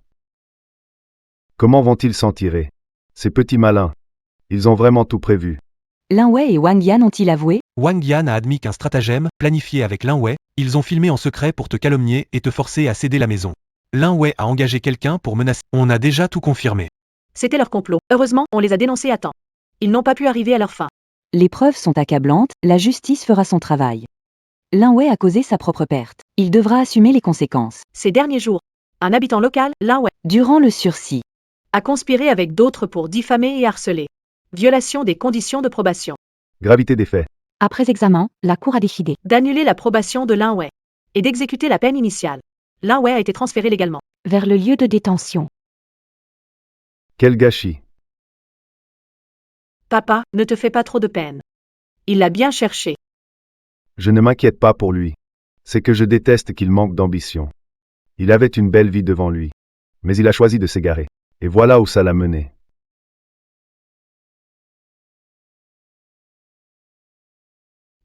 Speaker 5: Comment vont-ils s'en tirer? Ces petits malins. Ils ont vraiment tout prévu.
Speaker 1: Linway et Wang Yan ont-ils avoué?
Speaker 6: Wang Yan a admis qu'un stratagème, planifié avec Linway, ils ont filmé en secret pour te calomnier et te forcer à céder la maison. Linway a engagé quelqu'un pour menacer. On a déjà tout confirmé.
Speaker 4: C'était leur complot. Heureusement, on les a dénoncés à temps. Ils n'ont pas pu arriver à leur fin.
Speaker 1: Les preuves sont accablantes, la justice fera son travail. Linway a causé sa propre perte. Il devra assumer les conséquences.
Speaker 4: Ces derniers jours, un habitant local, Linway,
Speaker 1: Durant le sursis,
Speaker 4: a conspiré avec d'autres pour diffamer et harceler. Violation des conditions de probation.
Speaker 5: Gravité des faits.
Speaker 3: Après examen, la Cour a décidé.
Speaker 4: D'annuler la probation de Linway et d'exécuter la peine initiale. Linway a été transféré légalement.
Speaker 3: Vers le lieu de détention.
Speaker 5: Quel gâchis.
Speaker 4: Papa, ne te fais pas trop de peine. Il l'a bien cherché.
Speaker 5: Je ne m'inquiète pas pour lui. C'est que je déteste qu'il manque d'ambition. Il avait une belle vie devant lui. Mais il a choisi de s'égarer. Et voilà où ça l'a mené.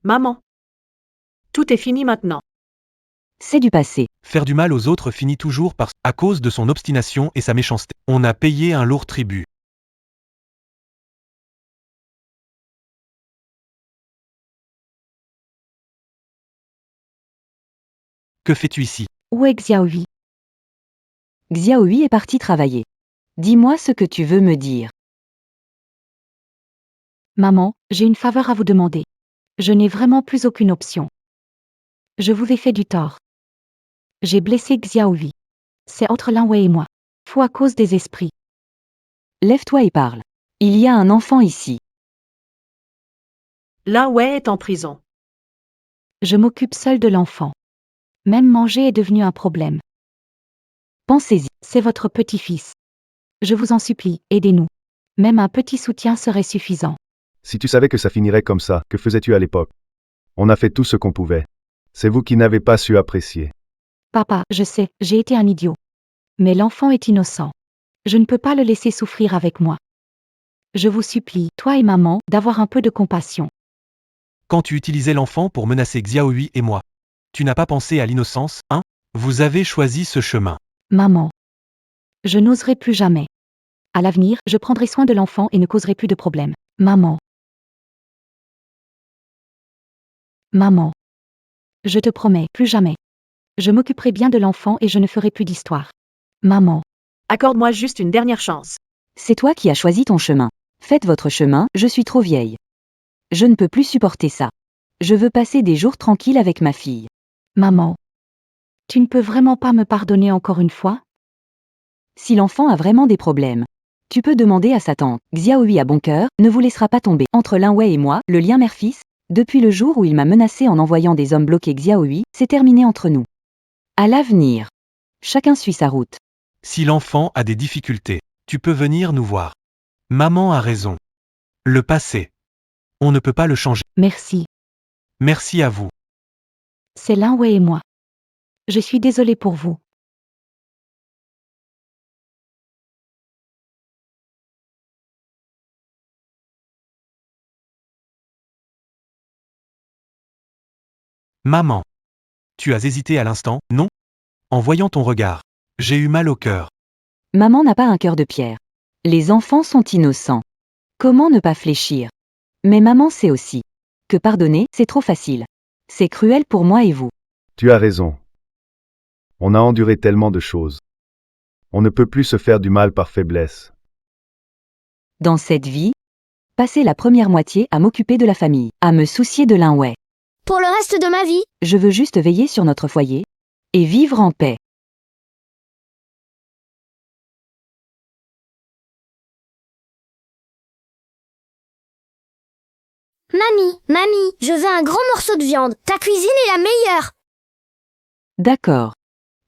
Speaker 4: Maman. Tout est fini maintenant.
Speaker 1: c'est du passé.
Speaker 6: Faire du mal aux autres finit toujours par... À cause de son obstination et sa méchanceté. On a payé un lourd tribut. Que fais-tu ici?
Speaker 3: Où est Xiaohui?
Speaker 1: Xiaohui est parti travailler. Dis-moi ce que tu veux me dire.
Speaker 3: Maman, j'ai une faveur à vous demander. Je n'ai vraiment plus aucune option. Je vous ai fait du tort. J'ai blessé Xiaohui. C'est entre Linway et moi. Fou à cause des esprits.
Speaker 1: Lève-toi et parle. Il y a un enfant ici.
Speaker 4: Linway est en prison.
Speaker 3: Je m'occupe seule de l'enfant. Même manger est devenu un problème.
Speaker 1: Pensez-y.
Speaker 3: C'est votre petit-fils. Je vous en supplie, aidez-nous. Même un petit soutien serait suffisant.
Speaker 5: Si tu savais que ça finirait comme ça, que faisais-tu à l'époque? On a fait tout ce qu'on pouvait. C'est vous qui n'avez pas su apprécier.
Speaker 3: Papa, je sais, j'ai été un idiot. Mais l'enfant est innocent. Je ne peux pas le laisser souffrir avec moi. Je vous supplie, toi et maman, d'avoir un peu de compassion.
Speaker 6: Quand tu utilisais l'enfant pour menacer Xiaohui et moi. Tu n'as pas pensé à l'innocence, hein? Vous avez choisi ce chemin.
Speaker 3: Maman. Je n'oserai plus jamais. À l'avenir, je prendrai soin de l'enfant et ne causerai plus de problèmes. Maman. Maman. Je te promets, plus jamais. Je m'occuperai bien de l'enfant et je ne ferai plus d'histoire. Maman.
Speaker 4: Accorde-moi juste une dernière chance.
Speaker 1: C'est toi qui as choisi ton chemin. Faites votre chemin, je suis trop vieille. Je ne peux plus supporter ça. Je veux passer des jours tranquilles avec ma fille.
Speaker 3: Maman. Tu ne peux vraiment pas me pardonner encore une fois?
Speaker 1: Si l'enfant a vraiment des problèmes, tu peux demander à sa tante. Xiaohui a bon cœur, ne vous laissera pas tomber. Entre Linway et moi, le lien mère-fils, depuis le jour où il m'a menacé en envoyant des hommes bloquer Xiaohui, c'est terminé entre nous. À l'avenir, chacun suit sa route.
Speaker 6: Si l'enfant a des difficultés, tu peux venir nous voir. Maman a raison. Le passé. On ne peut pas le changer.
Speaker 3: Merci.
Speaker 6: Merci à vous.
Speaker 3: C'est Linway et moi. Je suis désolée pour vous.
Speaker 6: Maman. Tu as hésité à l'instant, non? En voyant ton regard. J'ai eu mal au cœur.
Speaker 1: Maman n'a pas un cœur de pierre. Les enfants sont innocents. Comment ne pas fléchir? Mais maman sait aussi que pardonner, c'est trop facile. C'est cruel pour moi et vous.
Speaker 5: Tu as raison. On a enduré tellement de choses. On ne peut plus se faire du mal par faiblesse.
Speaker 1: Dans cette vie, passer la première moitié à m'occuper de la famille, à me soucier de Linway.
Speaker 9: Pour le reste de ma vie,
Speaker 1: Je veux juste veiller sur notre foyer et vivre en paix.
Speaker 9: mamie, je veux un grand morceau de viande. Ta cuisine est la meilleure.
Speaker 1: D'accord.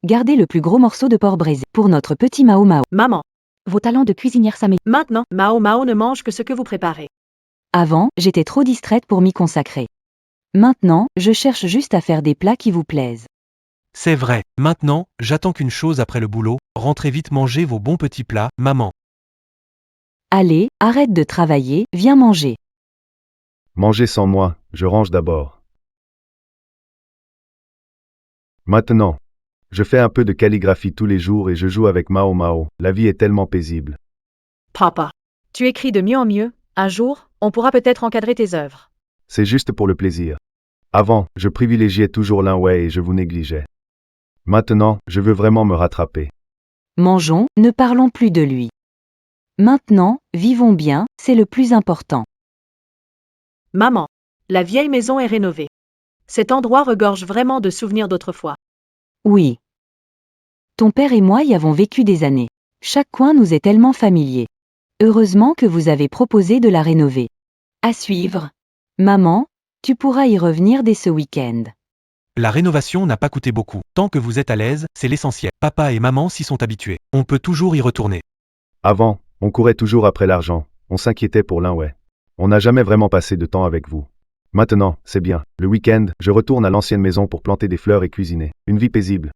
Speaker 1: Gardez le plus gros morceau de porc braisé pour notre petit Mao Mao.
Speaker 4: Maman,
Speaker 3: Vos talents de cuisinière s'améliorent.
Speaker 4: maintenant, Mao Mao ne mange que ce que vous préparez.
Speaker 1: Avant, j'étais trop distraite pour m'y consacrer. Maintenant, je cherche juste à faire des plats qui vous plaisent.
Speaker 6: C'est vrai. Maintenant, j'attends qu'une chose après le boulot. Rentrez vite manger vos bons petits plats, maman.
Speaker 1: Allez, arrête de travailler, viens manger.
Speaker 5: Mangez sans moi, je range d'abord. Maintenant. Je fais un peu de calligraphie tous les jours et je joue avec Mao Mao. La vie est tellement paisible.
Speaker 4: Papa, tu écris de mieux en mieux. Un jour, on pourra peut-être encadrer tes œuvres.
Speaker 5: C'est juste pour le plaisir. Avant, je privilégiais toujours Linway et je vous négligeais. Maintenant, je veux vraiment me rattraper.
Speaker 1: Mangeons, ne parlons plus de lui. Maintenant, vivons bien, c'est le plus important.
Speaker 4: Maman, la vieille maison est rénovée. Cet endroit regorge vraiment de souvenirs d'autrefois.
Speaker 1: Oui. Ton père et moi y avons vécu des années. Chaque coin nous est tellement familier. Heureusement que vous avez proposé de la rénover. À suivre. Maman, tu pourras y revenir dès ce week-end.
Speaker 6: La rénovation n'a pas coûté beaucoup. Tant que vous êtes à l'aise, c'est l'essentiel. Papa et maman s'y sont habitués. On peut toujours y retourner.
Speaker 5: Avant, on courait toujours après l'argent. On s'inquiétait pour Linway. On n'a jamais vraiment passé de temps avec vous. Maintenant, c'est bien. Le week-end, je retourne à l'ancienne maison pour planter des fleurs et cuisiner. Une vie paisible.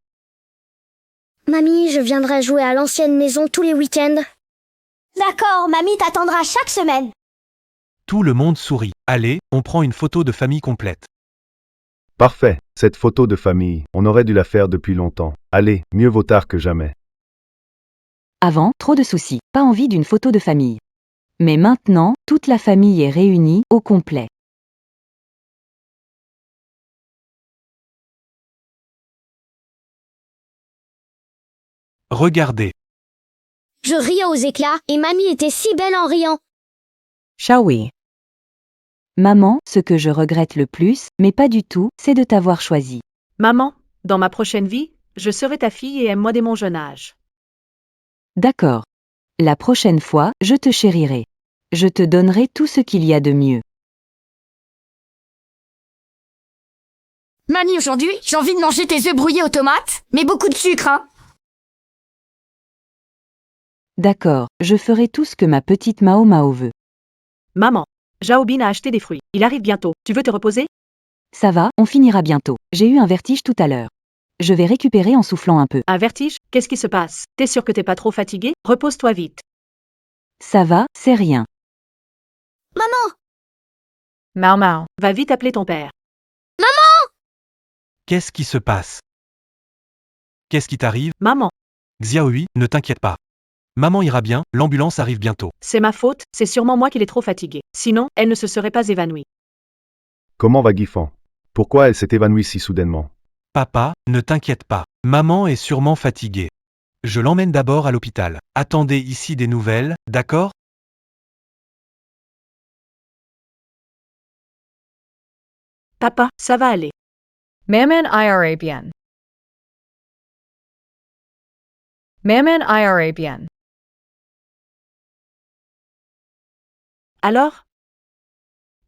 Speaker 9: Mamie, je viendrai jouer à l'ancienne maison tous les week-ends. D'accord, mamie t'attendra chaque semaine.
Speaker 6: Tout le monde sourit. Allez, on prend une photo de famille complète.
Speaker 5: Parfait. Cette photo de famille, on aurait dû la faire depuis longtemps. Allez, mieux vaut tard que jamais.
Speaker 1: Avant, trop de soucis, pas envie d'une photo de famille. Mais maintenant, toute la famille est réunie, au complet.
Speaker 6: Regardez.
Speaker 9: Je riais aux éclats et mamie était si belle en riant.
Speaker 7: Shall we?
Speaker 1: Maman, ce que je regrette le plus, mais pas du tout, c'est de t'avoir choisi.
Speaker 4: Maman, dans ma prochaine vie, je serai ta fille et aime-moi dès mon jeune âge.
Speaker 1: D'accord. La prochaine fois, je te chérirai. Je te donnerai tout ce qu'il y a de mieux.
Speaker 9: Mamie, aujourd'hui, j'ai envie de manger tes œufs brouillés aux tomates, mais beaucoup de sucre, hein.
Speaker 1: D'accord, je ferai tout ce que ma petite Mao Mao veut.
Speaker 4: Maman, Jaobin a acheté des fruits. Il arrive bientôt. Tu veux te reposer?
Speaker 1: Ça va, on finira bientôt. J'ai eu un vertige tout à l'heure. Je vais récupérer en soufflant un peu.
Speaker 4: Un vertige? Qu'est-ce qui se passe? T'es sûr que t'es pas trop fatigué? Repose-toi vite.
Speaker 1: Ça va, c'est rien.
Speaker 10: Mao Mao.
Speaker 4: Va vite appeler ton père.
Speaker 6: Qu'est-ce qui se passe? Qu'est-ce qui t'arrive?
Speaker 4: Maman,
Speaker 6: Xiaohui, ne t'inquiète pas. Maman ira bien, l'ambulance arrive bientôt.
Speaker 4: c'est ma faute, c'est sûrement moi qui l'ai trop fatiguée. Sinon, elle ne se serait pas évanouie.
Speaker 5: Comment va Guifan? Pourquoi elle s'est évanouie si soudainement?
Speaker 6: Papa, ne t'inquiète pas. Maman est sûrement fatiguée. Je l'emmène d'abord à l'hôpital. Attendez ici des nouvelles, d'accord?
Speaker 4: Papa, ça va aller.
Speaker 10: Maman ira bien. Maman ira bien.
Speaker 4: Alors?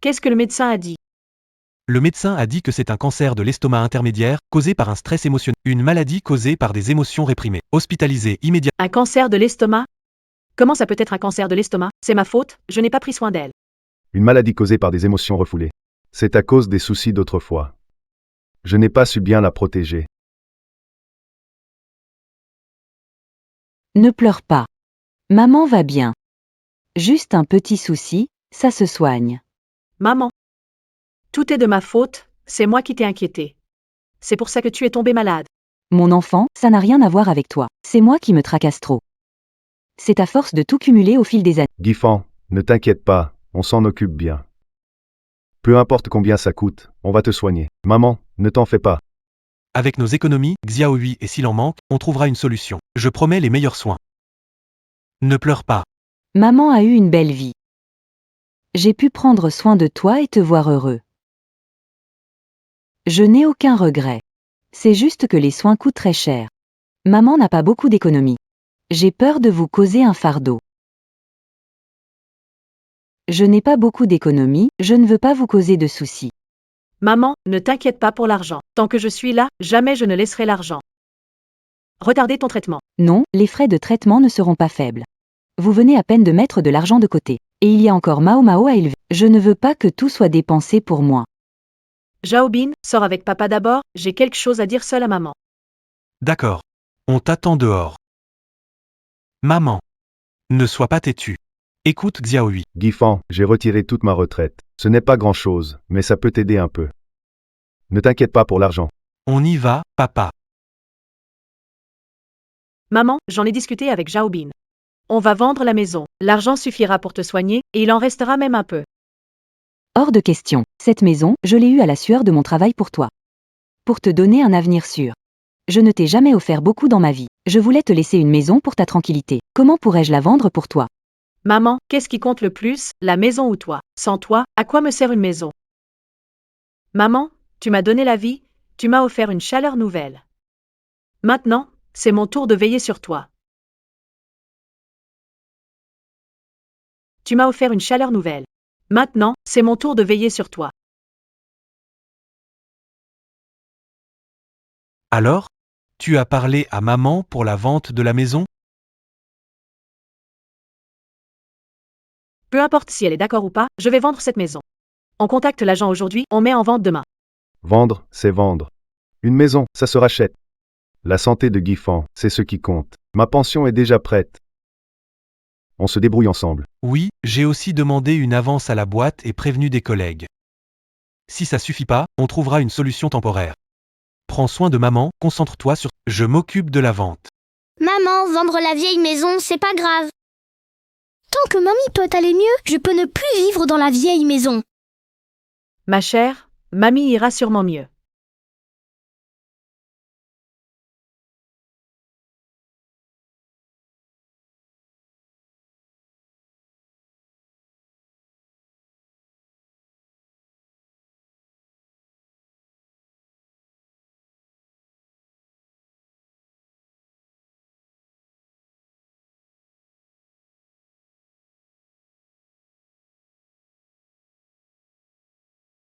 Speaker 4: Qu'est-ce que le médecin a dit?
Speaker 6: Le médecin a dit que c'est un cancer de l'estomac intermédiaire, causé par un stress émotionnel. Une maladie causée par des émotions réprimées. Hospitalisé immédiatement.
Speaker 4: Un cancer de l'estomac? Comment ça peut être un cancer de l'estomac? C'est ma faute, je n'ai pas pris soin d'elle.
Speaker 5: Une maladie causée par des émotions refoulées. C'est à cause des soucis d'autrefois. Je n'ai pas su bien la protéger.
Speaker 1: Ne pleure pas. Maman va bien. Juste un petit souci, ça se soigne.
Speaker 4: Maman. Tout est de ma faute, c'est moi qui t'ai inquiété. C'est pour ça que tu es tombée malade.
Speaker 1: Mon enfant, ça n'a rien à voir avec toi. C'est moi qui me tracasse trop. C'est à force de tout cumuler au fil des années.
Speaker 5: Guifan, ne t'inquiète pas, on s'en occupe bien. Peu importe combien ça coûte, on va te soigner. Maman, ne t'en fais pas.
Speaker 6: Avec nos économies, Xiaohui, et s'il en manque, on trouvera une solution. Je promets les meilleurs soins. Ne pleure pas.
Speaker 1: Maman a eu une belle vie. J'ai pu prendre soin de toi et te voir heureux. Je n'ai aucun regret. C'est juste que les soins coûtent très cher. Maman n'a pas beaucoup d'économies. J'ai peur de vous causer un fardeau. Je n'ai pas beaucoup d'économies, je ne veux pas vous causer de soucis.
Speaker 4: Maman, ne t'inquiète pas pour l'argent. Tant que je suis là, jamais je ne laisserai l'argent. Retardez ton traitement.
Speaker 1: Non, les frais de traitement ne seront pas faibles. Vous venez à peine de mettre de l'argent de côté. Et il y a encore Mao Mao à élever. Je ne veux pas que tout soit dépensé pour moi.
Speaker 4: Xiaobin, sors avec papa d'abord, j'ai quelque chose à dire seule à maman.
Speaker 6: D'accord. On t'attend dehors. Maman. Ne sois pas têtu. Écoute Xiaohui.
Speaker 5: Guifan, j'ai retiré toute ma retraite. Ce n'est pas grand-chose, mais ça peut t'aider un peu. Ne t'inquiète pas pour l'argent.
Speaker 6: On y va, papa.
Speaker 4: Maman, j'en ai discuté avec Xiaobin. On va vendre la maison. L'argent suffira pour te soigner, et il en restera même un peu.
Speaker 1: Hors de question. Cette maison, je l'ai eue à la sueur de mon travail pour toi. Pour te donner un avenir sûr. Je ne t'ai jamais offert beaucoup dans ma vie. Je voulais te laisser une maison pour ta tranquillité. Comment pourrais-je la vendre pour toi?
Speaker 4: Maman, qu'est-ce qui compte le plus, la maison ou toi? Sans toi, à quoi me sert une maison? Maman, tu m'as donné la vie, tu m'as offert une chaleur nouvelle. Maintenant, c'est mon tour de veiller sur toi. Tu m'as offert une chaleur nouvelle. Maintenant, c'est mon tour de veiller sur toi.
Speaker 6: Alors? Tu as parlé à maman pour la vente de la maison?
Speaker 4: Peu importe si elle est d'accord ou pas, je vais vendre cette maison. On contacte l'agent aujourd'hui, on met en vente demain.
Speaker 5: Vendre, c'est vendre. Une maison, ça se rachète. La santé de Guifan, c'est ce qui compte. Ma pension est déjà prête. On se débrouille ensemble.
Speaker 6: Oui, j'ai aussi demandé une avance à la boîte et prévenu des collègues. Si ça suffit pas, on trouvera une solution temporaire. Prends soin de maman, concentre-toi sur... Je m'occupe de la vente.
Speaker 9: Maman, vendre la vieille maison, c'est pas grave. Tant que mamie peut aller mieux, je peux ne plus vivre dans la vieille maison.
Speaker 4: Ma chère, mamie ira sûrement mieux.